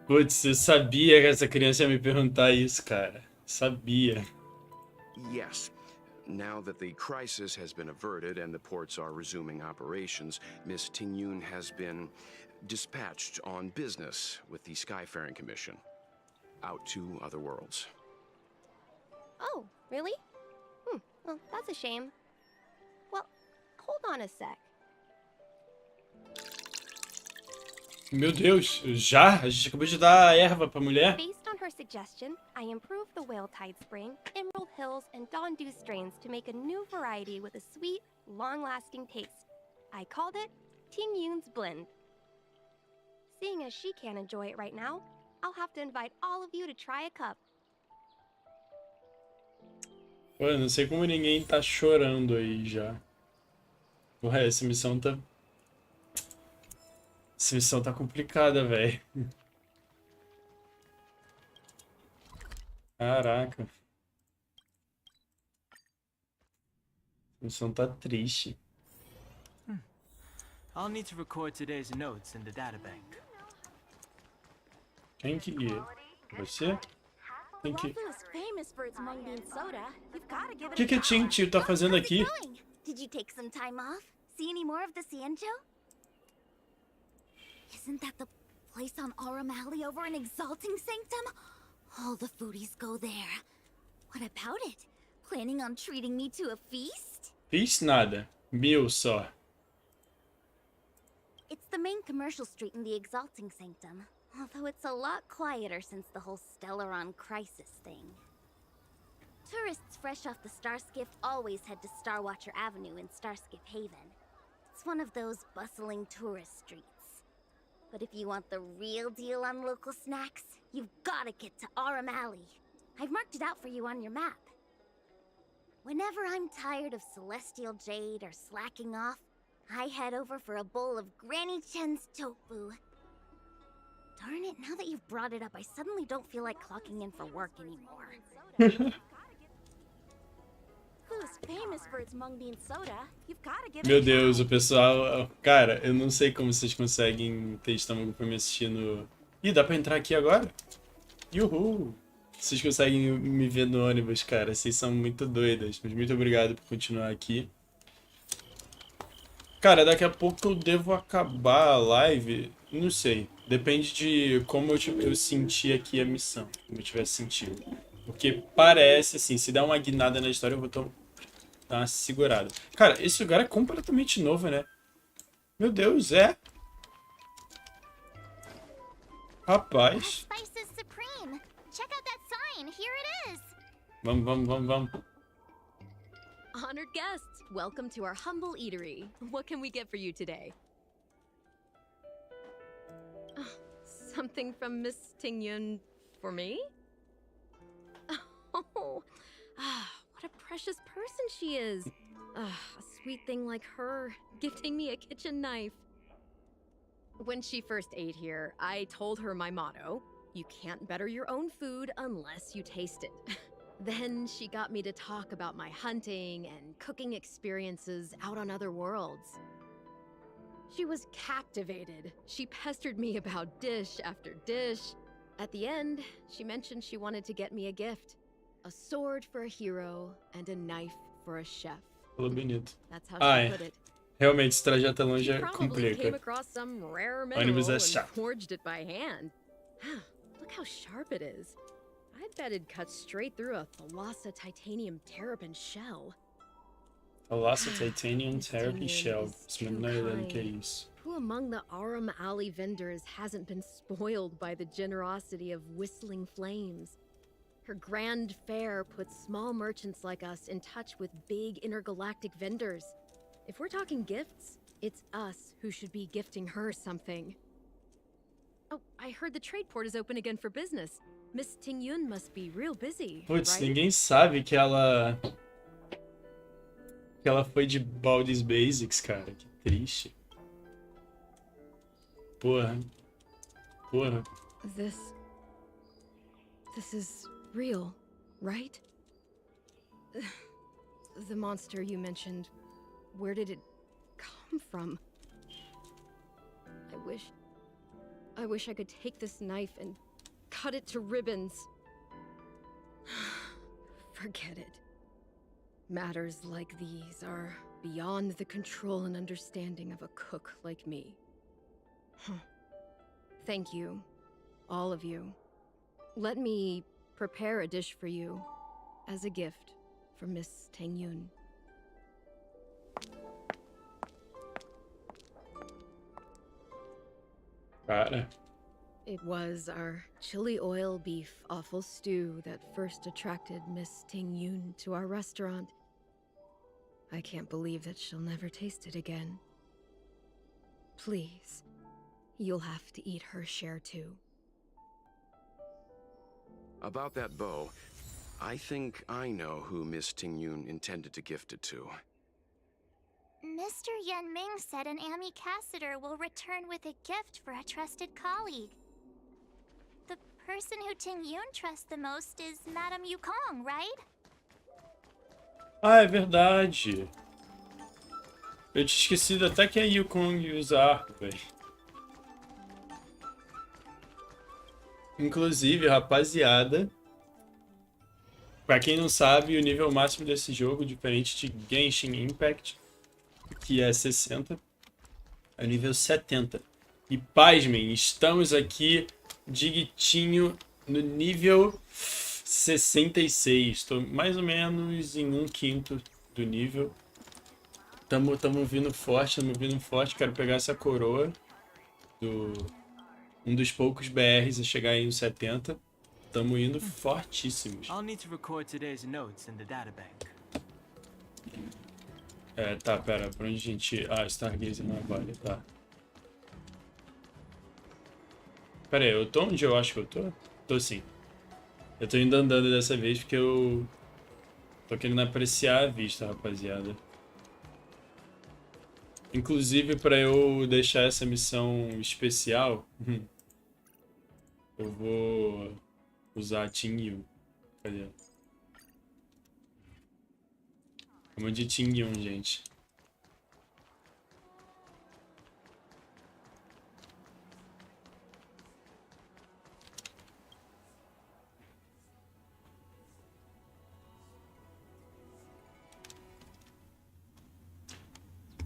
Putz, eu sabia que essa criança ia me perguntar isso, cara. Sabia. Yes. Now that the crisis has been averted and the ports are resuming operations, Miss Tingyun has been dispatched on business with the Skyfaring Commission out to other worlds. Oh, really? Well, that's a shame. Well, hold on a sec. Meu Deus, já? A gente acabou de dar erva pra mulher? Based on her suggestion, I improved the Whale Tide Spring, Emerald Hills, and Dawn Dew strains to make a new variety with a sweet, long-lasting taste. I called it Ting Yun's Blend. Seeing as she can't enjoy it right now, I'll have to invite all of you to try a cup. Pô, eu não sei como ninguém tá chorando aí já. Ué, essa missão tá... Essa missão tá complicada, velho. Caraca. A missão tá triste. I'll need to record today's notes in the databank. Quem que... Você? Tem que... O que a Tintin tá fazendo aqui? Did you take some time off? See any more of the Cienjo? Isn't that the place on Aurum Alley over in Exalting Sanctum? All the foodies go there. What about it? Planning on treating me to a feast? Fiz nada. 1000 só. It's the main commercial street in the Exalting Sanctum, although it's a lot quieter since the whole Stellaron crisis thing. Tourists fresh off the Starskiff always head to Starwatcher Avenue in Starskiff Haven. It's one of those bustling tourist streets. But if you want the real deal on local snacks, you've gotta get to Aurum Alley. I've marked it out for you on your map. Whenever I'm tired of Celestial Jade or slacking off, I head over for a bowl of Granny Chen's tofu. Darn it, now that you've brought it up, I suddenly don't feel like clocking in for work anymore. Meu Deus, o pessoal... Cara, eu não sei como vocês conseguem ter estômago pra me assistir no... Ih, dá pra entrar aqui agora? Uhul! Vocês conseguem me ver no ônibus, cara. Vocês são muito doidas. Mas muito obrigado por continuar aqui. Cara, daqui a pouco eu devo acabar a live. Não sei. Depende de como eu sentir aqui a missão. Como eu tiver sentido. Porque parece, assim, se der uma guinada na história, eu vou dar uma segurada. Cara, esse lugar é completamente novo, né? Meu Deus, é? Rapaz. Vamos. Honored guests, welcome to our humble eatery. What can we get for you today? Something from Miss Tingyun for me? Oh, what a precious person she is. A sweet thing like her, gifting me a kitchen knife. When she first ate here, I told her my motto, you can't better your own food unless you taste it. Then she got me to talk about my hunting and cooking experiences out on other worlds. She was captivated. She pestered me about dish after dish. At the end, she mentioned she wanted to get me a gift. A sword for a hero and a knife for a chef. Falou bonito. That's how she put it. Realmente, esse trajeto longe She probably came complica. across some rare Ônibus mineral é and chato. forged it by hand. Look how sharp it is. I bet it'd cut straight through a Thalassa titanium terrapin shell. Thalassa Titanium Therapy Tingyun Shell. is Essa too menor ideia do que é kind. isso. Who among the Aurum Alley vendors hasn't been spoiled by the generosity of Whistling Flames? Her grand fare puts small merchants like us in touch with big intergalactic vendors. If we're talking gifts, it's us who should be gifting her something. Oh, I heard the trade port is open again for business. Miss Tingyun must be real busy, Putz, right? ninguém sabe que ela foi de Baldur's Basics, cara. Que triste. Porra. This is real, right? The monster you mentioned, where did it come from? I wish I could take this knife and cut it to ribbons. Forget it. Matters like these are beyond the control and understanding of a cook like me. Thank you, all of you. Let me prepare a dish for you. as a gift from Miss Tengyun. Cara. It was our chili oil beef offal stew that first attracted Miss Tengyun to our restaurant. I can't believe that she'll never taste it again. Please, you'll have to eat her share too. About that bow, I think I know who Miss Tingyun intended to gift it to. Mr. Yan Ming said an ambassador will return with a gift for a trusted colleague. The person who Tingyun trusts the most is Madame Yukong, right? Ah, é verdade. Eu tinha esquecido até que a Yukong usa arco, velho. Inclusive, rapaziada, pra quem não sabe, o nível máximo desse jogo, diferente de Genshin Impact, que é 60, é o nível 70. E pasmem, estamos aqui digitinho no nível 66. Estou mais ou menos em 1/5 do nível. Tamo vindo forte, Quero pegar essa coroa do um dos poucos BRs a chegar aí nos 70. Tamo indo fortíssimos. I'll need to record today's notes in the databank. Tá, pera, pra onde a gente... Ah, Stargazer não vale, tá. Pera aí, eu tô onde eu acho que eu tô? Tô sim. Eu tô indo andando dessa vez porque eu tô querendo apreciar a vista, rapaziada. Inclusive, pra eu deixar essa missão especial, eu vou usar a Tingyun. Cadê? Vamos de Tingyun, gente.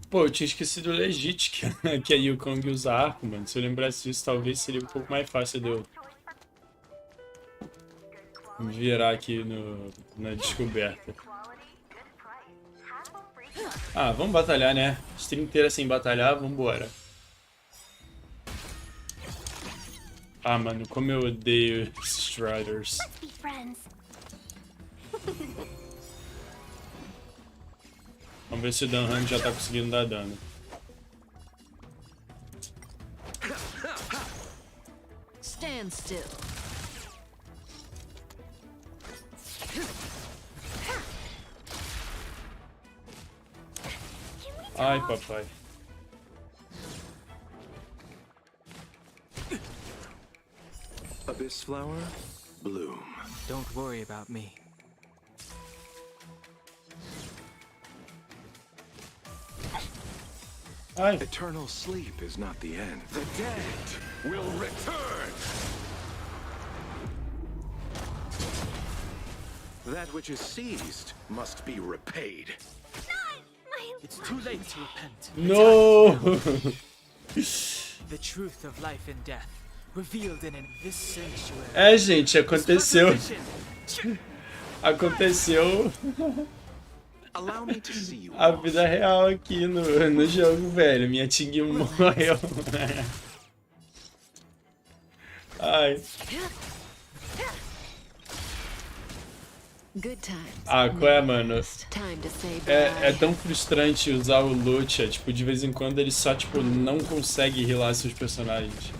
Pô, eu tinha esquecido legit que a Yukong usa arco, mano. Se eu lembrasse disso, talvez seria um pouco mais fácil de eu me virar aqui na descoberta. Ah, vamos batalhar, né? Stream inteira sem batalhar, vambora. Ah, mano, como eu odeio Striders. Let's be friends. Vamos ver se o Dan Han já tá conseguindo dar dano. Stand still. Ai, papai. Abyss flower, bloom. Don't worry about me. Ai. Eternal sleep is not the end. The dead will return. That which is seized must be repaid. It's too late to repent. No! The truth of life and death revealed in this sanctuary. É, gente, aconteceu. Aconteceu Allow me to see you. a vida real aqui no jogo, velho. Minha Tingyun morreu. Ai. Good times. Ah, qual é, mano? Time to say É tão frustrante usar o Lucha, tipo, de vez em quando ele só, tipo, não consegue healar seus personagens.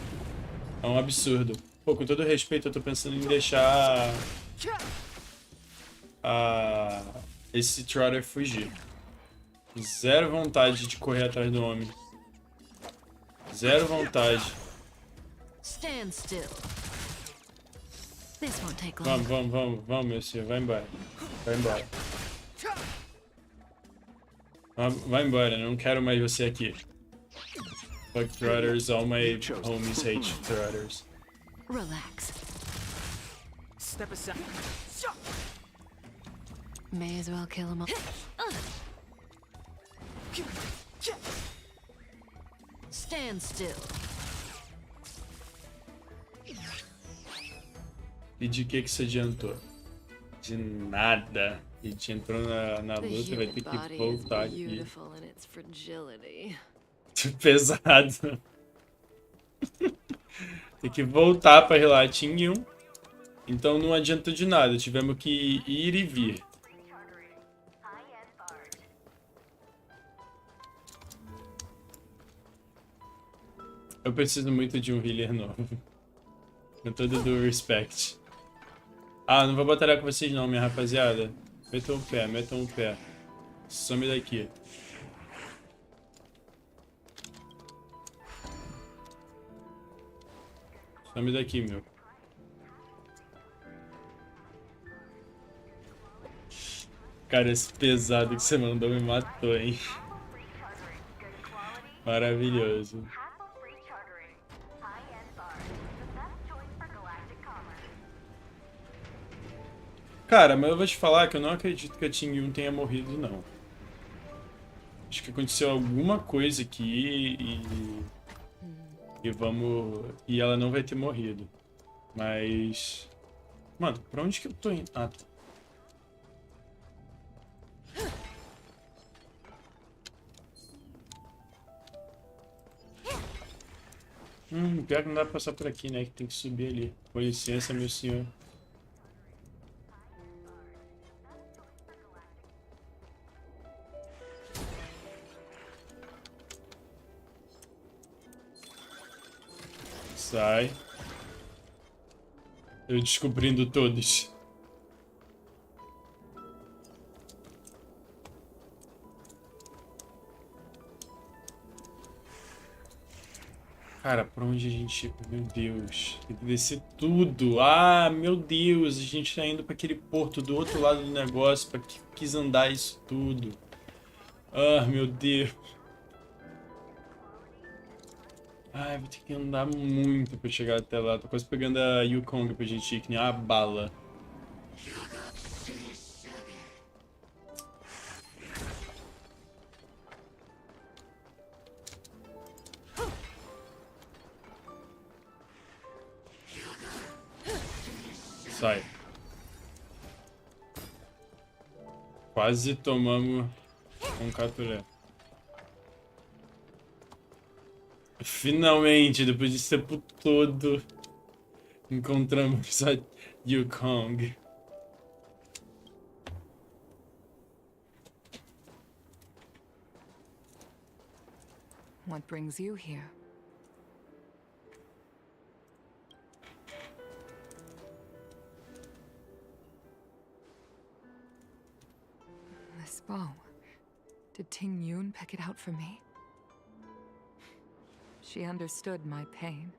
É um absurdo. Pô, com todo respeito, eu tô pensando em deixar esse Trotter fugir. Zero vontade de correr atrás do homem. Zero vontade. Stand still. This won't take long. Vamos, meu senhor. Vai embora. Vai embora. Vai embora, não quero mais você aqui. Fuck Trotters, all my homies hate Trotters. Relax. Step aside. May as well kill him all. Stand still. E de que se adiantou? De nada. A gente entrou na luta, vai ter que voltar aqui. Pesado. Tem que voltar pra relatinho. Então não adianta de nada. Tivemos que ir e vir. Eu preciso muito de um healer novo. Com todo do respect. Ah, não vou batalhar com vocês não, minha rapaziada. Metam o pé, metam o pé. Some daqui. Some daqui, meu. Cara, esse pesado que você mandou me matou, hein? Maravilhoso. Cara, mas eu vou te falar que eu não acredito que a Ting tenha morrido, não. Acho que aconteceu alguma coisa aqui e vamos... E ela não vai ter morrido. Mas... Mano, pra onde que eu tô indo? Ah, tá. Pior que não dá pra passar por aqui, né? Que tem que subir ali. Com licença, meu senhor. Sai. Eu descobrindo todos. Cara, pra onde a gente... Meu Deus. Tem que descer tudo. Ah, meu Deus. A gente tá indo pra aquele porto do outro lado do negócio. Pra que quis andar isso tudo. Ah, meu Deus. Ai, vou ter que andar muito pra chegar até lá. Tô quase pegando a Yukong pra gente ir, que nem uma bala. Sai. Quase tomamos um caturé. Finalmente, depois desse tempo todo, encontramos a Yukong. What brings you here? This bow. Did Ting Yun pick it out for me? She understood my pain.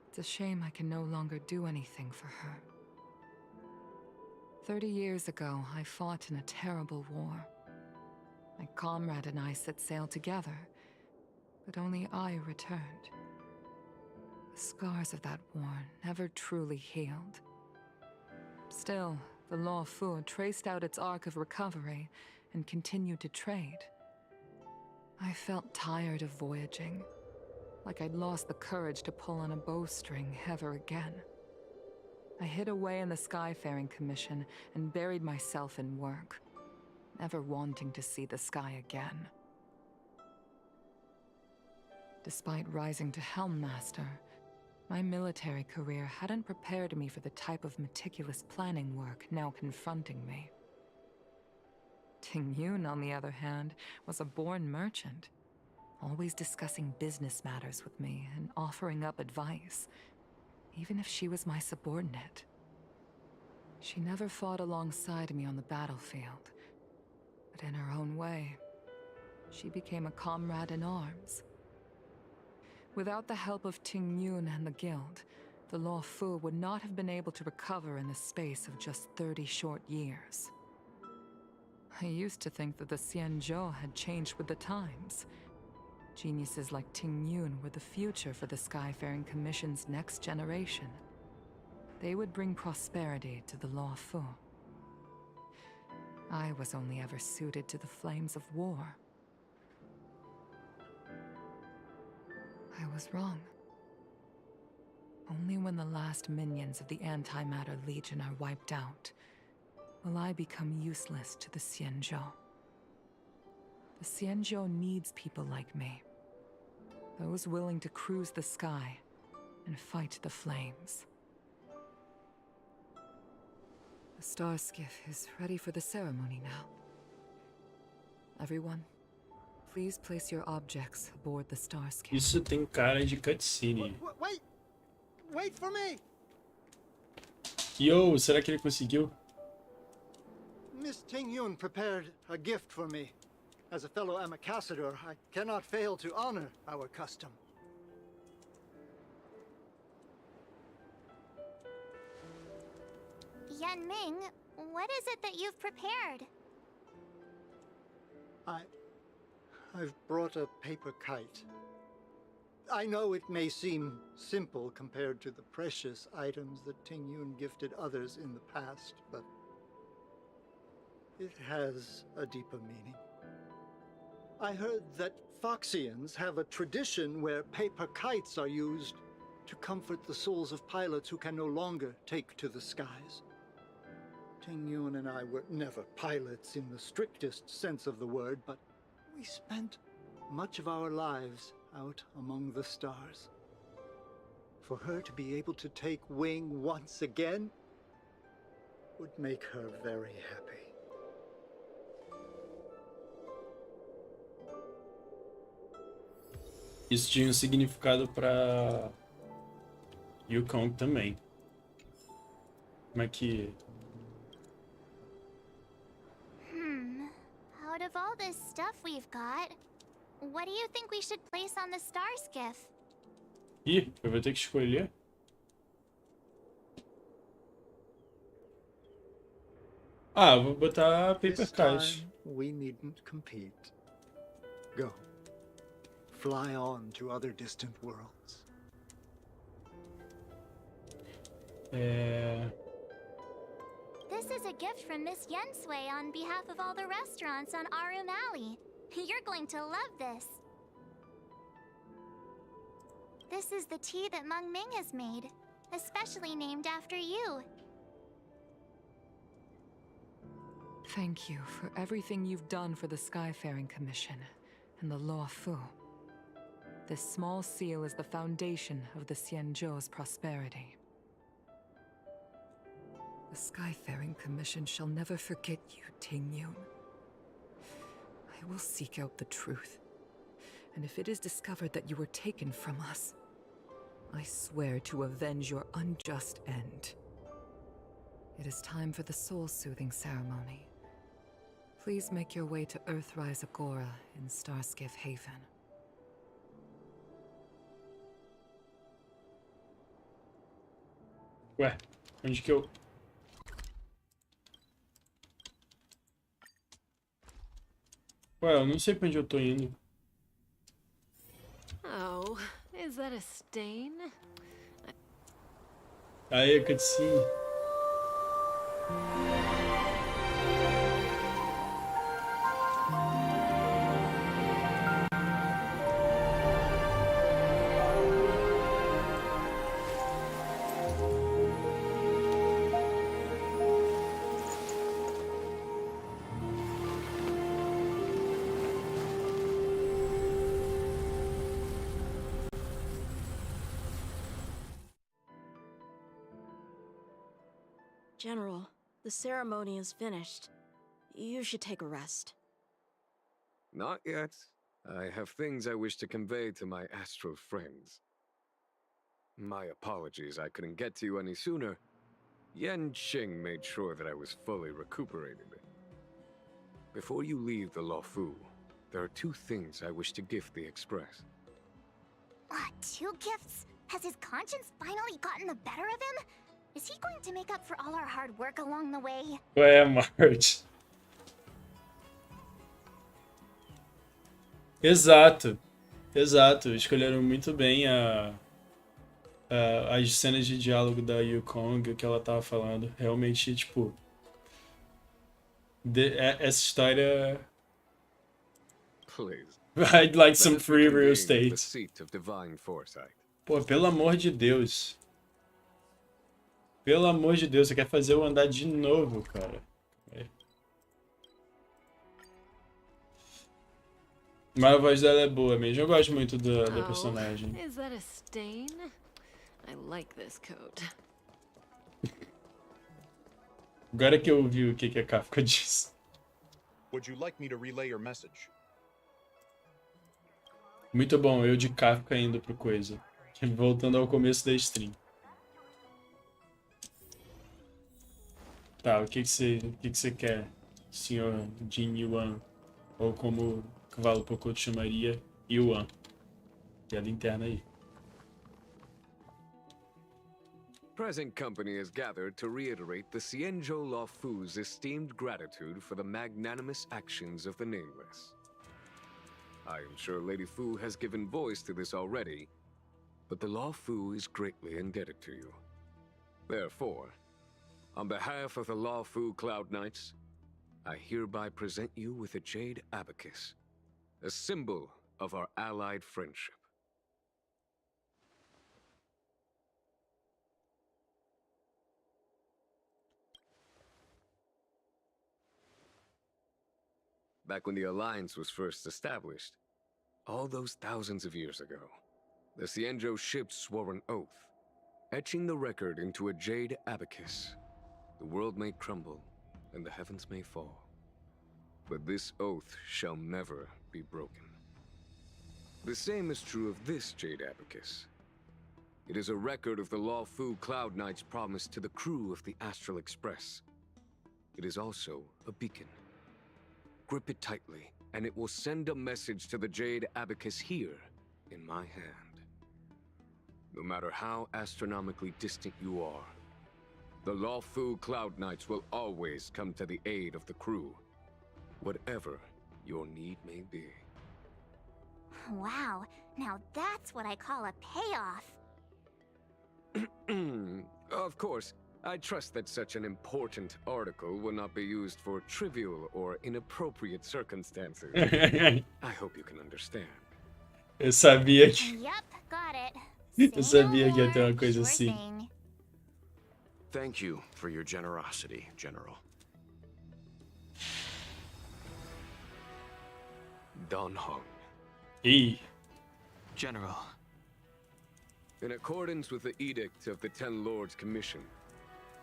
It's a shame I can no longer do anything for her. 30 years ago, I fought in a terrible war. My comrade and I set sail together, but only I returned. The scars of that war never truly healed. Still, the Law Fu traced out its arc of recovery and continued to trade. I felt tired of voyaging, like I'd lost the courage to pull on a bowstring ever again. I hid away in the Skyfaring Commission and buried myself in work, never wanting to see the sky again. Despite rising to Helm Master, my military career hadn't prepared me for the type of meticulous planning work now confronting me. Ting Yun, on the other hand, was a born merchant, always discussing business matters with me and offering up advice, even if she was my subordinate. She never fought alongside me on the battlefield, but in her own way, she became a comrade in arms. Without the help of Ting Yun and the Guild, the Law Fu would not have been able to recover in the space of just 30 short years. I used to think that the Xianzhou had changed with the times. Geniuses like Ting Yun were the future for the Skyfaring Commission's next generation. They would bring prosperity to the Law Fu. I was only ever suited to the flames of war. I was wrong. Only when the last minions of the Antimatter Legion are wiped out will I become useless to the Xianzhou. The Xianzhou needs people like me. Those willing to cruise the sky and fight the flames. The star skiff is ready for the ceremony now. Everyone, please place your objects aboard the star skiff. Isso tem cara de cutscene. Wait! Wait for me! Yo, será que ele conseguiu? Miss Tingyun prepared a gift for me. As a fellow ambassador, I cannot fail to honor our custom. Yanming, what is it that you've prepared? I've brought a paper kite. I know it may seem simple compared to the precious items that Tingyun gifted others in the past, but it has a deeper meaning. I heard that Foxians have a tradition where paper kites are used to comfort the souls of pilots who can no longer take to the skies. Tingyun and I were never pilots in the strictest sense of the word, but we spent much of our lives out among the stars. For her to be able to take wing once again would make her very happy. Isso tinha um significado pra Yukong também. Como é que... Out of all this stuff we've got, what do you think we should place on the star skiff? Ih, eu vou ter que escolher? Ah, eu vou botar paper This kite. time, we needn't compete. Go. Fly on to other distant worlds. This is a gift from Miss Yensui on behalf of all the restaurants on Arum Alley. You're going to love this. This is the tea that Meng Ming has made, especially named after you. Thank you for everything you've done for the Skyfaring Commission and the Law Fu. This small seal is the foundation of the Xianzhou's prosperity. The Skyfaring Commission shall never forget you, Tingyun. I will seek out the truth, and if it is discovered that you were taken from us, I swear to avenge your unjust end. It is time for the soul-soothing ceremony. Please make your way to Earthrise Agora in Starskiff Haven. Ué, onde que eu... Ué, eu não sei pra onde eu tô indo. Oh, is that a stain? Aê, cutscene. General, the ceremony is finished. You should take a rest. Not yet. I have things I wish to convey to my astral friends. My apologies I couldn't get to you any sooner. Yan Qing made sure that I was fully recuperated. Before you leave the Luofu, there are two things I wish to gift the Express. What, 2 gifts? Has his conscience finally gotten the better of him? Is he going to make up for all our hard work along the way? Ué, Marge. Exato. Exato. Escolheram muito bem as cenas de diálogo da Yukong, que ela tava falando. Realmente, tipo... essa história... Please. I'd like some Let us free real reconvene the estate. seat of divine foresight. Pô, pelo amor de Deus. Pelo amor de Deus, você quer fazer eu andar de novo, cara. Mas a voz dela é boa mesmo. Eu gosto muito da personagem. Is that a stain? I like this coat. Agora que eu ouvi o que a Kafka disse. Would you like me to relay your message? Muito bom, eu de Kafka indo pro coisa. Voltando ao começo da stream. Tá, o que você quer, senhor Jin Yuan? Ou como o Cavalo Pocoto chamaria, Yuan. Piada interna aí. Present company is gathered to reiterate the Xianzhou Luofu's esteemed gratitude for the magnanimous actions of the Nameless. I am sure Lady Fu has given voice to this already, but the Luofu is greatly indebted to you. Therefore, on behalf of the Luofu Cloud Knights, I hereby present you with a jade abacus, a symbol of our allied friendship. Back when the Alliance was first established, all those thousands of years ago, the Xianzhou ships swore an oath, etching the record into a jade abacus. The world may crumble, and the heavens may fall, but this oath shall never be broken. The same is true of this jade abacus. It is a record of the Luofu Cloud Knight's promise to the crew of the Astral Express. It is also a beacon. Grip it tightly, and it will send a message to the jade abacus here, in my hand. No matter how astronomically distant you are, the Luofu Cloud Knights will always come to the aid of the crew, whatever your need may be. Wow, now that's what I call a payoff. Of course, I trust that such an important article will not be used for trivial or inappropriate circumstances. I hope you can understand. Eu sabia que... Yep, got it. Eu sabia que ia ter uma coisa assim. Thing. Thank you for your generosity, General. Don Hong. Ih, General, In accordance with the Edict of the Ten Lords Commission,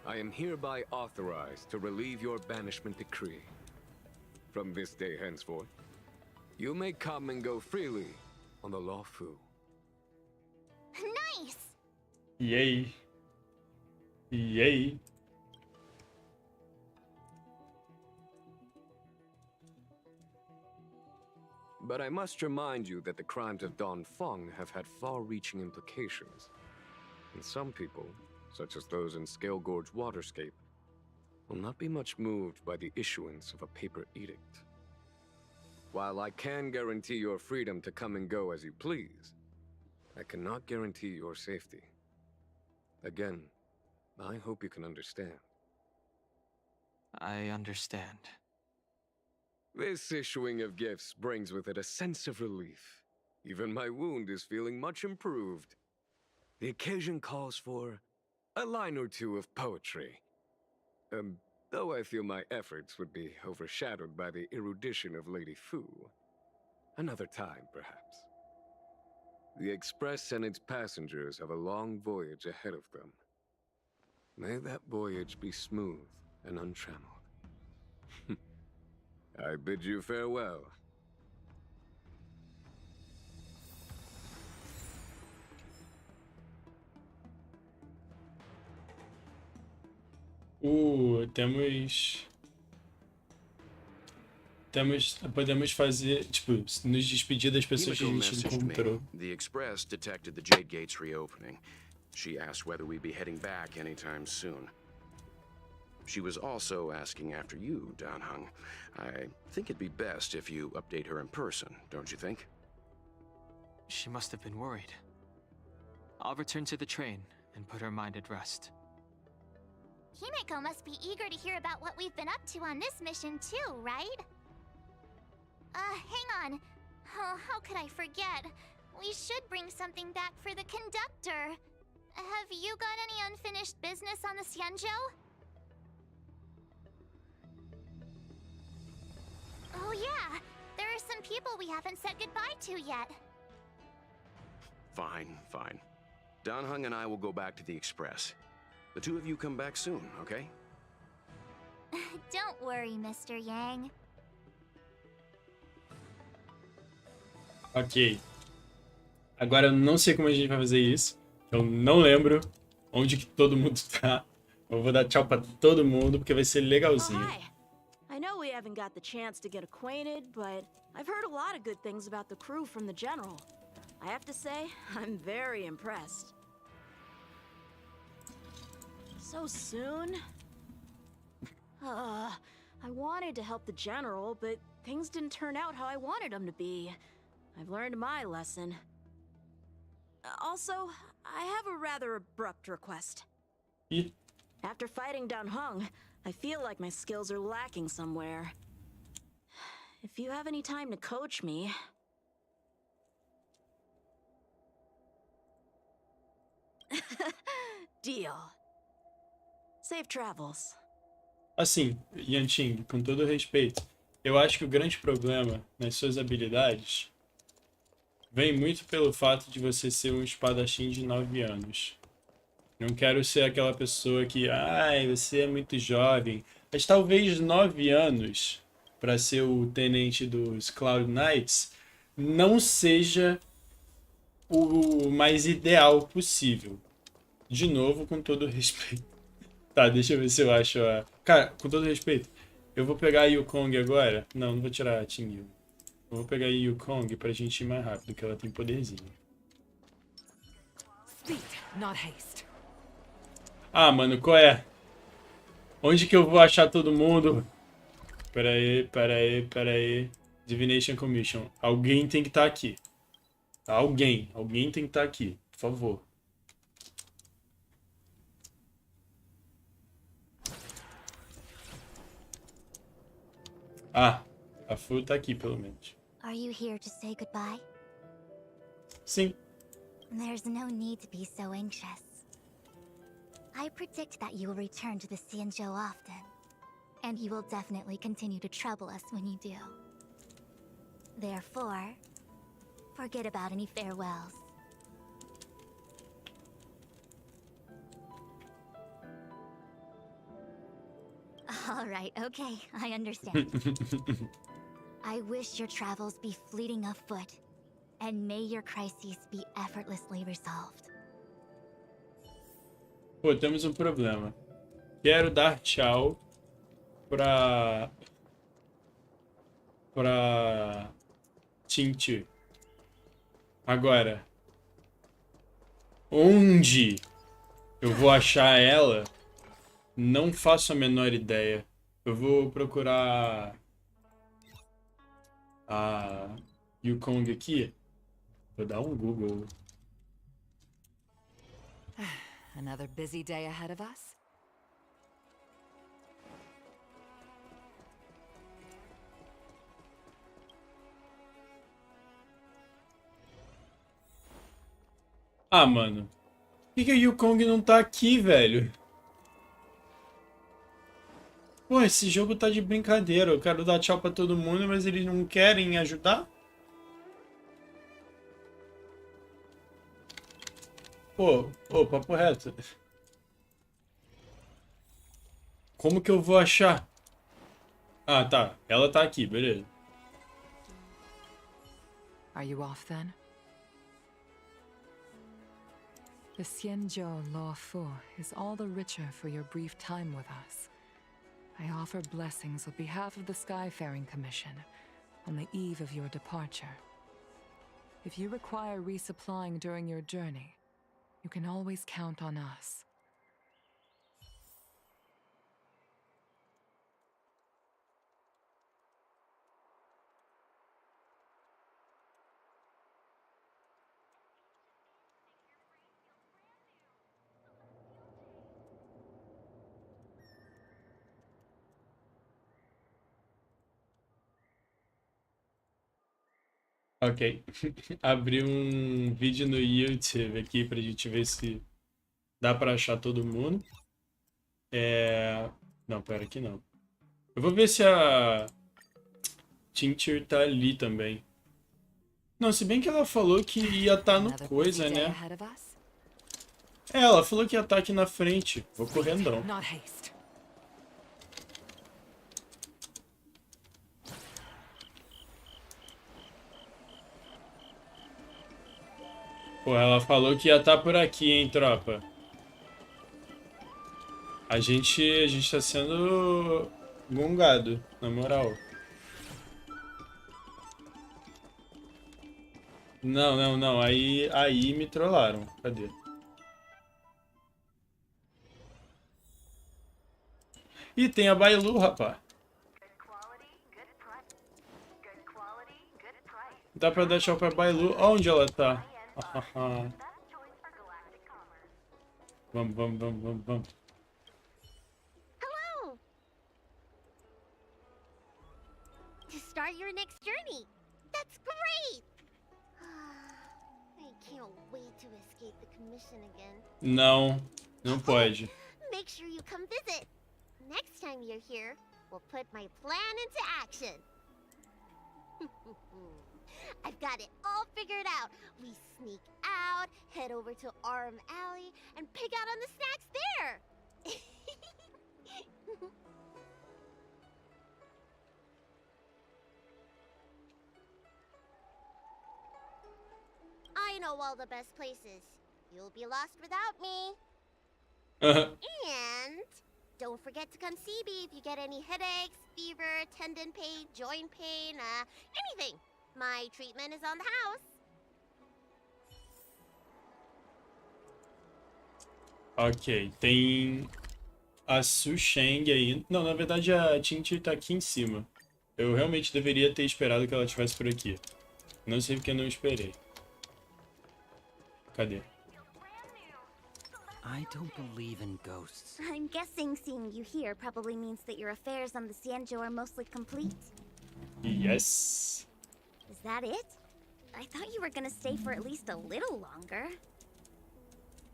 I am hereby authorized to relieve your banishment decree. From this day henceforth, you may come and go freely on the Luofu. Nice! e aí? E aí? But I must remind you that the crimes of Don Feng have had far-reaching implications. And some people, such as those in Scale Gorge Waterscape, will not be much moved by the issuance of a paper edict. While I can guarantee your freedom to come and go as you please, I cannot guarantee your safety. Again, I hope you can understand. I understand. This issuing of gifts brings with it a sense of relief. Even my wound is feeling much improved. The occasion calls for a line or two of poetry. Though I feel my efforts would be overshadowed by the erudition of Lady Fu. Another time, perhaps. The Express and its passengers have a long voyage ahead of them. May that voyage be smooth and untrammeled. I bid you farewell. Podemos fazer, tipo, nos despedir das pessoas que a Himiko gente messaged encontrou. me. The Express detected the Jade Gates reopening. She asked whether we'd be heading back anytime soon. She was also asking after you, Dan Heng. I think it'd be best if you update her in person, don't you think? She must have been worried. I'll return to the train and put her mind at rest. Himiko must be eager to hear about what we've been up to on this mission too, right? Hang on. Oh, how could I forget? We should bring something back for the conductor. Have you got any unfinished business on the Xianzhou? Oh yeah, There are some people we haven't said goodbye to yet. Fine, fine. Don Hung and I will go back to the Express. The two of you come back soon, okay? Don't worry, Mr. Yang. Ok. Agora eu não sei como a gente vai fazer isso. Eu não lembro onde que todo mundo tá. Eu vou dar tchau pra todo mundo porque vai ser legalzinho. Oh, hi. I know we haven't got the chance to get acquainted, but I've heard a lot of good things about the crew from the General. I have to say, I'm very impressed. So soon? I wanted to help the General, but things didn't turn out how I wanted them to be. I've learned my lesson. Also, I have a rather abrupt request. After fighting Dan Hung, I feel like my skills are lacking somewhere. If you have any time to coach me... Deal. Safe travels. Assim, Yantin, com todo respeito, eu acho que o grande problema nas suas habilidades vem muito pelo fato de você ser um espadachim de 9 anos. Não quero ser aquela pessoa que, ai, você é muito jovem. Mas talvez 9 anos para ser o tenente dos Cloud Knights não seja o mais ideal possível. De novo, com todo respeito. Tá, deixa eu ver se eu acho a... Cara, com todo respeito, eu vou pegar a Yukong agora. Não vou tirar a Tingyun. Eu vou pegar a Yukong pra gente ir mais rápido, que ela tem poderzinho. Speed, not haste. Ah, mano, qual é? Onde que eu vou achar todo mundo? Pera aí. Divination Commission. Alguém tem que estar aqui. Alguém tem que estar aqui, por favor. Ah, a Fu tá aqui, pelo menos. Are you here to say goodbye? Sim. There's no need to be so anxious. I predict that you will return to the Xianzhou often, and you will definitely continue to trouble us when you do. Therefore, forget about any farewells. All right, okay, I understand. I wish your travels be fleeting of foot, and may your crises be effortlessly resolved. Pô, temos um problema. Quero dar tchau pra Tinti. Agora, onde eu vou achar ela? Não faço a menor ideia. Eu vou procurar a Yukong aqui. Vou dar um Google. Another busy day ahead of us? Ah, mano. Por que a Yukong não tá aqui, velho? Pô, esse jogo tá de brincadeira. Eu quero dar tchau pra todo mundo, mas eles não querem ajudar? Pô, papo reto. Como que eu vou achar? Ah, tá. Ela tá aqui, beleza. Are you off then? The Xianzhou Luofu is all the richer for your brief time with us. I offer blessings on behalf of the Skyfaring Commission on the eve of your departure. If you require resupplying during your journey, you can always count on us. Ok. Abri um vídeo no YouTube aqui pra gente ver se dá pra achar todo mundo. Não, pera aqui não. Eu vou ver se a Tintir tá ali também. Não, se bem que ela falou que ia estar no Another coisa, busy day né? ahead of us. É, ela falou que ia estar aqui na frente. Vou correndão. Not haste. Pô, ela falou que ia estar por aqui, hein, tropa. A gente tá sendo gongado, na moral. Não, não, não. Aí me trollaram. Cadê? Ih, tem a Bailu, rapá. Dá pra dar tchau pra Bailu. Onde ela tá? Vamos, vamos, vamos, vamos, vamos. Hello! To start your next journey. That's great! I can't wait to escape the commission again. Não, não pode. Make sure you come visit. Next time you're here, we'll put my plan into action. I've got it all figured out. We sneak out, head over to Arm Alley, and pick out on the snacks there. I know all the best places. You'll be lost without me. And don't forget to come see me if you get any headaches, fever, tendon pain, joint pain, anything. My treatment is on the house. Ok, tem a Su Sheng aí. Não, na verdade a Tintir tá aqui em cima. Eu realmente deveria ter esperado que ela estivesse por aqui. Não sei porque eu não esperei. Cadê? I don't believe in ghosts. I'm guessing seeing you here probably means that your affairs on the Xianzhou are mostly complete. Yes. Is that it? I thought you were gonna stay for at least a little longer.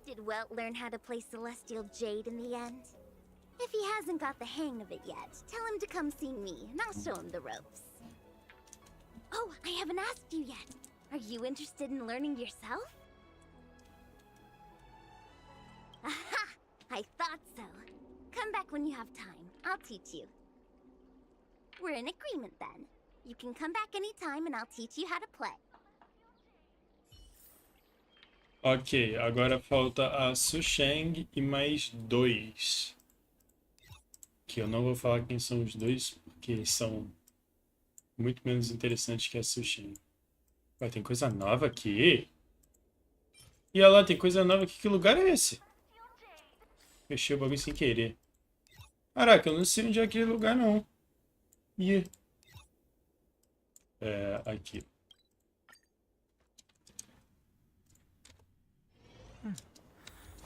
Did Welt learn how to play Celestial Jade in the end? If he hasn't got the hang of it yet, tell him to come see me, and I'll show him the ropes. Oh, I haven't asked you yet. Are you interested in learning yourself? Aha! I thought so. Come back when you have time. I'll teach you. We're in agreement then. You can come back anytime and I'll teach you how to play. Ok, agora falta a Su Sheng e mais dois. Que eu não vou falar quem são os dois, porque são muito menos interessantes que a Su Sheng. Ué, tem coisa nova aqui? E olha lá, tem coisa nova aqui. Que lugar é esse? Fechei o bagulho sem querer. Caraca, eu não sei onde é aquele lugar, não. Ih. É, aqui.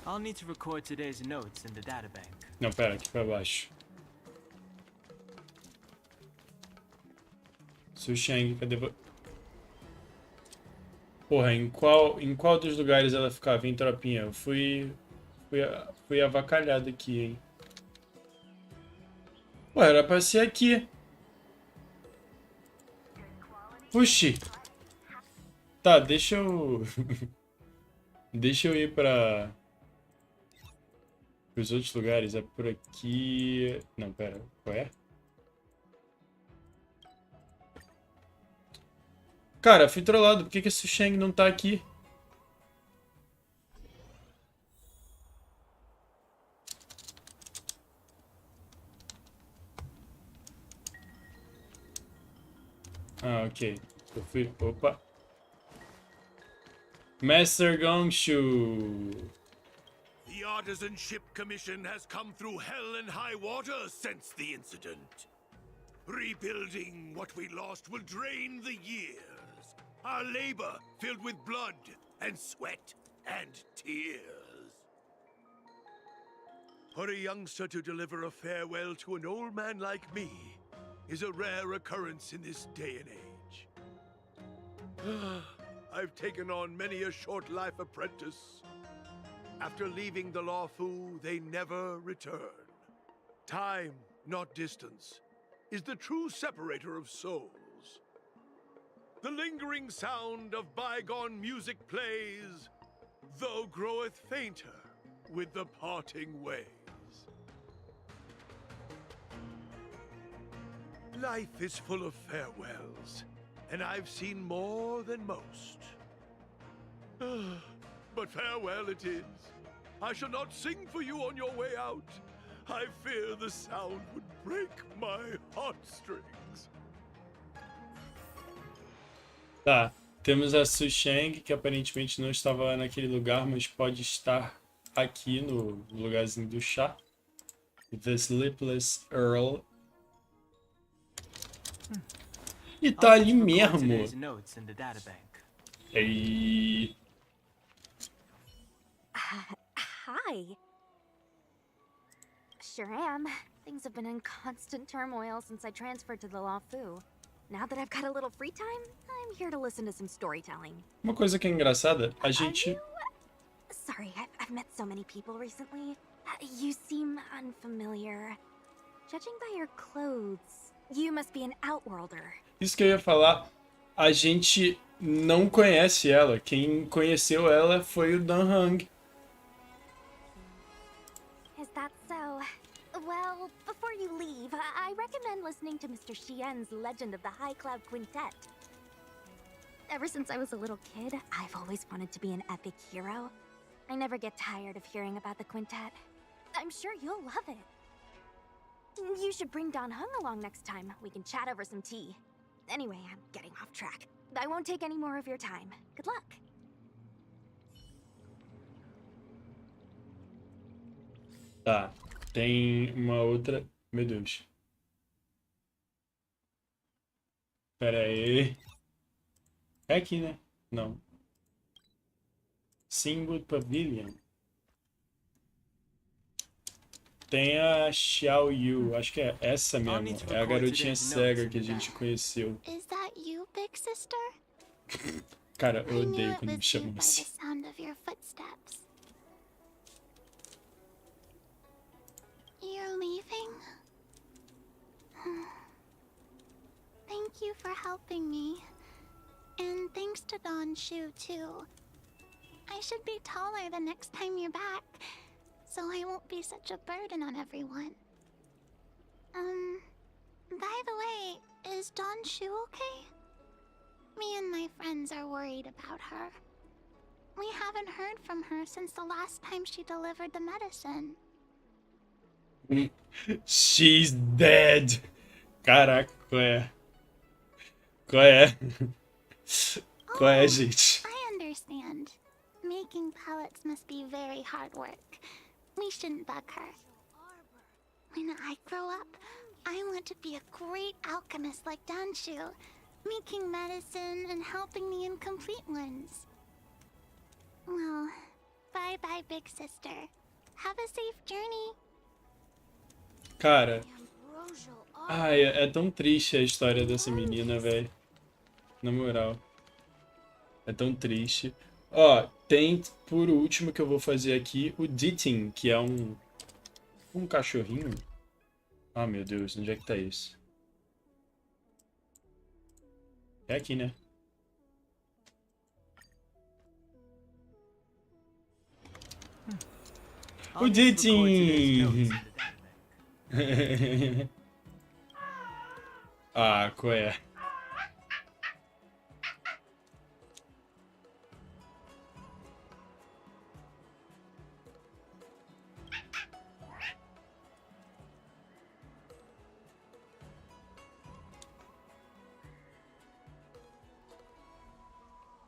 I'll need to record today's notes in the databank. Não, pera, aqui pra baixo. Su Sheng, cadê... Porra, em qual dos lugares ela ficava, hein, tropinha? Eu fui avacalhado aqui, hein. Ué, era pra ser aqui. Puxi. Tá, deixa eu... deixa eu ir para os outros lugares. É por aqui... Não, pera. Qual é? Cara, fui trollado. Por que a Su Sheng não tá aqui? Ah, ok. Eu fui... Opa. Master Gongshu. The Artisanship Commission has come through hell and high water since the incident. Rebuilding what we lost will drain the years. Our labor filled with blood and sweat and tears. For a youngster to deliver a farewell to an old man like me is a rare occurrence in this day and age. I've taken on many a short life apprentice. After leaving the Lawfu, they never return. Time, not distance, is the true separator of souls. The lingering sound of bygone music plays, though groweth fainter with the parting ways. Life is full of farewells, and I've seen more than most. But farewell it is. I shall not sing for you on your way out. I fear the sound would break my heartstrings. Tá, temos a Su Sheng, que aparentemente não estava lá naquele lugar, mas pode estar aqui no lugarzinho do chá. The Sleepless Earl. E tá ali mesmo. Ei. Hi. Sure am. Things have been in constant turmoil since I transferred to the Lafu. Now that I've got a little free time, I'm here to listen to some storytelling. Uma coisa que é engraçada, a gente... Sorry, I've met so many people recently. You seem unfamiliar. Judging by your clothes, you must be an outworlder. Isso que eu ia falar, a gente não conhece ela. Quem conheceu ela foi o Dan Hang. Is that so? Well, before you leave, I recommend listening to Mr. Xian's Legend of the High Cloud Quintet. Ever since I was a little kid, I've always wanted to be an epic hero. I never get tired of hearing about the quintet. I'm sure you'll love it. You should bring Don Hung along next time. We can chat over some tea. Anyway, I'm getting off track. I won't take any more of your time. Good luck. Tá, tem uma outra... Meu Deus. Pera aí. É aqui, né? Não. Singwood Pavilion. Tem a Xiao Yu, acho que é essa mesmo. É a garotinha cega que a gente conheceu. Is that you, big sister? Cara, eu odeio quando me chamam By the assim. sound of your footsteps. You're leaving? Thank you for helping me. And thanks to Don Shu, too. I should be taller the next time you're back, so I won't be such a burden on everyone. By the way, is Don Shu okay? Me and my friends are worried about her. We haven't heard from her since the last time she delivered the medicine. She's dead. Caraca, qual é? Qual é? Qual é, gente? I understand. Making pellets must be very hard work. We shouldn't bug her. When I grow up, I want to be a great alchemist like Danshu, making medicine and helping the incomplete ones. Well, bye-bye, big sister. Have a safe journey. Cara, ai, é tão triste a história dessa menina, velho. Na moral. É tão triste. Ó, tem por último que eu vou fazer aqui o Ditting, que é um cachorrinho. Ah, meu Deus, onde é que tá isso? É aqui, né? O Ditting! Ah, qual é?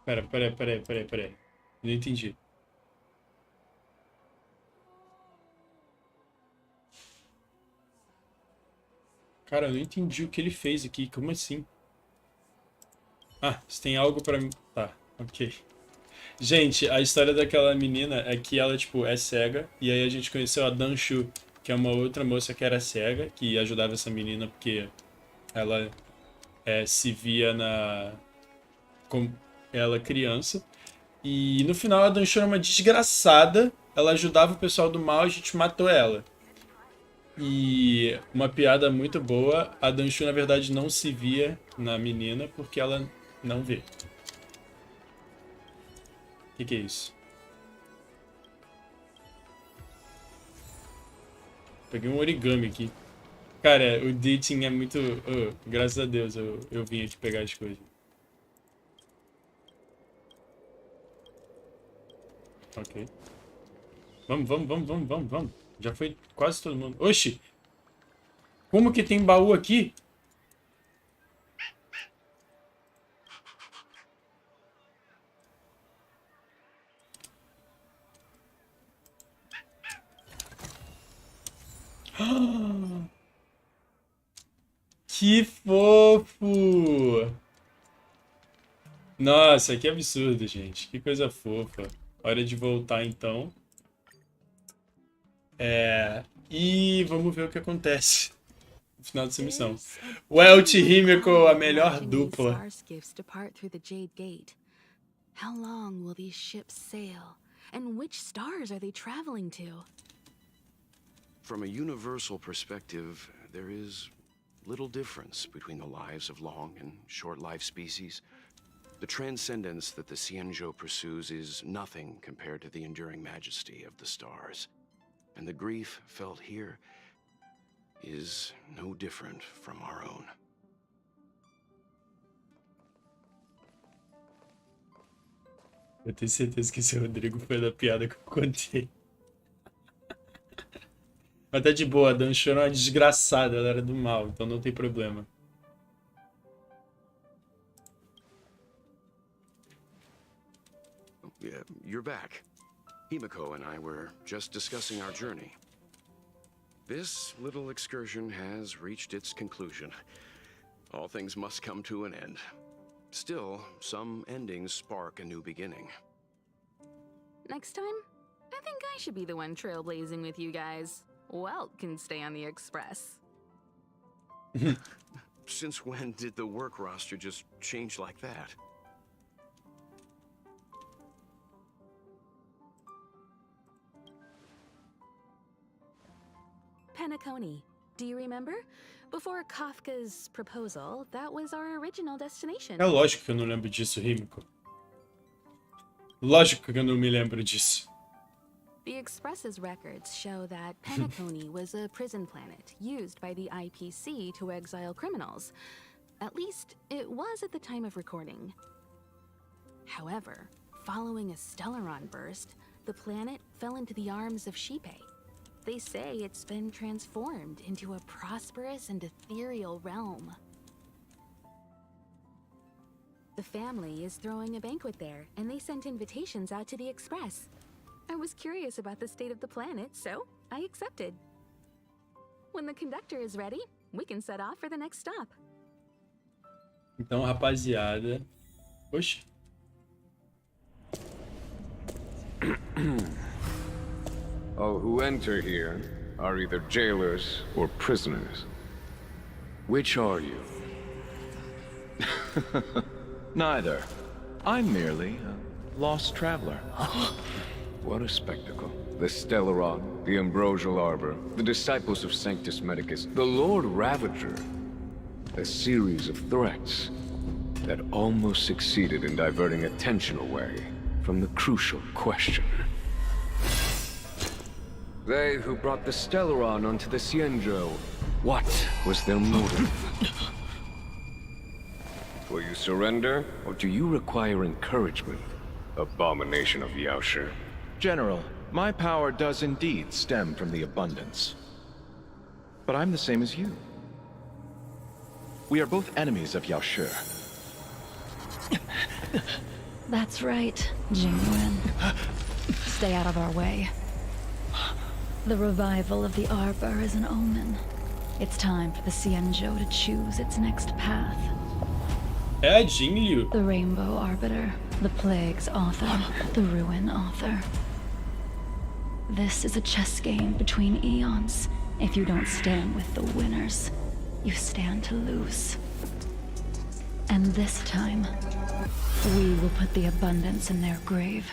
Pera. Não entendi. Cara, eu não entendi o que ele fez aqui. Como assim? Ah, se tem algo pra mim... Tá, ok. Gente, a história daquela menina é que ela, tipo, é cega. E aí a gente conheceu a Danshu, que é uma outra moça que era cega, que ajudava essa menina porque ela se via como ela criança. E no final a Danshu era uma desgraçada. Ela ajudava o pessoal do mal e a gente matou ela. E uma piada muito boa, a Danshu na verdade não se via na menina porque ela Não vê. O que é isso? Peguei um origami aqui. Cara, o dating é muito... graças a Deus eu vim aqui pegar as coisas. Ok. Vamos. Já foi quase todo mundo. Oxi! Como que tem baú aqui? Que fofo! Nossa, que absurdo, gente. Que coisa fofa. Hora de voltar, então. E vamos ver o que acontece no final dessa missão. Welt e Himiko, a melhor dupla. How long will these ships sail? And which stars are they traveling to? From a universal perspective, there is little difference between the lives of long and short-lived species. The transcendence that the Xianzhou pursues is nothing compared to the enduring majesty of the stars. And the grief felt here is no different from our own. Eu tenho certeza que esse Rodrigo foi da piada que eu contei. Mas tá de boa, a Dan chorou uma desgraçada, ela era do mal, então não tem problema. Yeah, you're back. Himiko and I were just discussing our journey. This little excursion has reached its conclusion. All things must come to an end. Still, some endings spark a new beginning. Next time, I think I should be the one trailblazing with you guys. Welt can stay on the Express. Since when did the work roster just change like that? Penacony, do you remember? Before Kafka's proposal, that was our original destination. É lógico que eu não lembro disso, Himiko. Lógico que eu não me lembro disso. The Express's records show that Penacony was a prison planet used by the IPC to exile criminals. At least, it was at the time of recording. However, following a Stellaron burst, the planet fell into the arms of Xipe. They say it's been transformed into a prosperous and ethereal realm. The family is throwing a banquet there, and they sent invitations out to the Express. I was curious about the state of the planet, so I accepted. When the conductor is ready, we can set off for the next stop. Então, rapaziada... Oxi. All who enter here are either jailers or prisoners. Which are you? Neither. I'm merely a lost traveler. What a spectacle. The Stellaron, the Ambrosial Arbor, the disciples of Sanctus Medicus, the Lord Ravager. A series of threats that almost succeeded in diverting attention away from the crucial question. They who brought the Stellaron onto the Xianzhou, what was their motive? Will you surrender, or do you require encouragement? Abomination of Yaoshi. General, my power does indeed stem from the abundance. But I'm the same as you. We are both enemies of Yaoshi. That's right, Jingwen. Stay out of our way. The revival of the Arbor is an omen. It's time for the Xianzhou to choose its next path. É a Jingliu. The Rainbow Arbiter, the Plague's author, the Ruin author. This is a chess game between eons. If you don't stand with the winners, you stand to lose. And this time, we will put the abundance in their grave.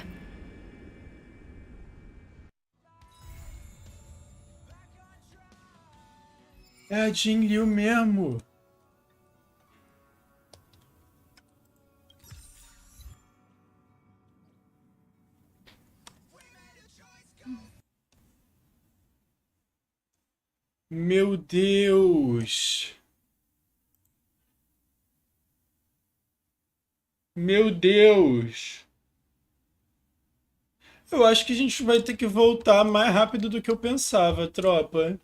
É a Jingliu mesmo. Meu Deus! Meu Deus! Eu acho que a gente vai ter que voltar mais rápido do que eu pensava, tropa.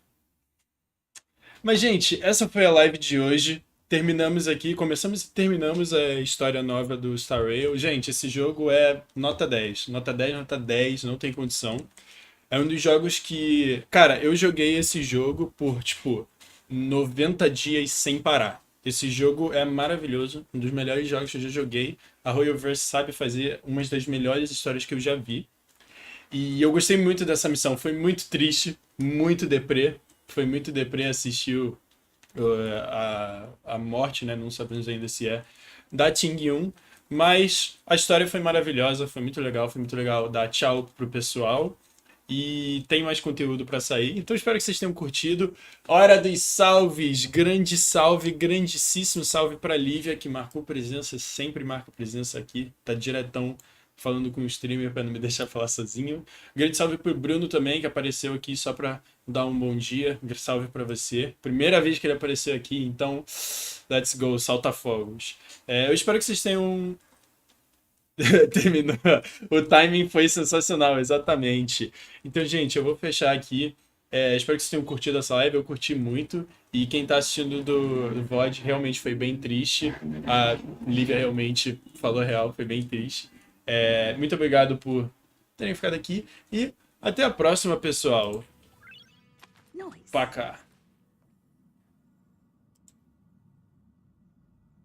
Mas, gente, essa foi a live de hoje. Terminamos aqui, começamos e terminamos a história nova do Star Rail. Gente, esse jogo é nota 10. Nota 10, nota 10, não tem condição. É um dos jogos que... Cara, eu joguei esse jogo por, tipo, 90 dias sem parar. Esse jogo é maravilhoso, um dos melhores jogos que eu já joguei. A Royalverse sabe fazer uma das melhores histórias que eu já vi. E eu gostei muito dessa missão, foi muito triste, muito deprê. Foi muito deprê assistir a morte, né? Não sabemos ainda se é, da Ting-Yun. Mas a história foi maravilhosa, foi muito legal dar tchau pro pessoal. E tem mais conteúdo para sair. Então espero que vocês tenham curtido. Hora dos salves. Grande salve, grandíssimo salve para Lívia, que marcou presença, sempre marca presença aqui. Tá diretão falando com o streamer para não me deixar falar sozinho. Grande salve pro Bruno também, que apareceu aqui só para dar um bom dia. Grande salve para você. Primeira vez que ele apareceu aqui, então let's go, salta fogos. Eu espero que vocês tenham... Terminou. O timing foi sensacional, exatamente. Então, gente, eu vou fechar aqui. Espero que vocês tenham curtido essa live. Eu curti muito. E quem tá assistindo do VOD realmente foi bem triste. A Lívia realmente falou real, foi bem triste. Muito obrigado por terem ficado aqui. E até a próxima, pessoal. Pra cá.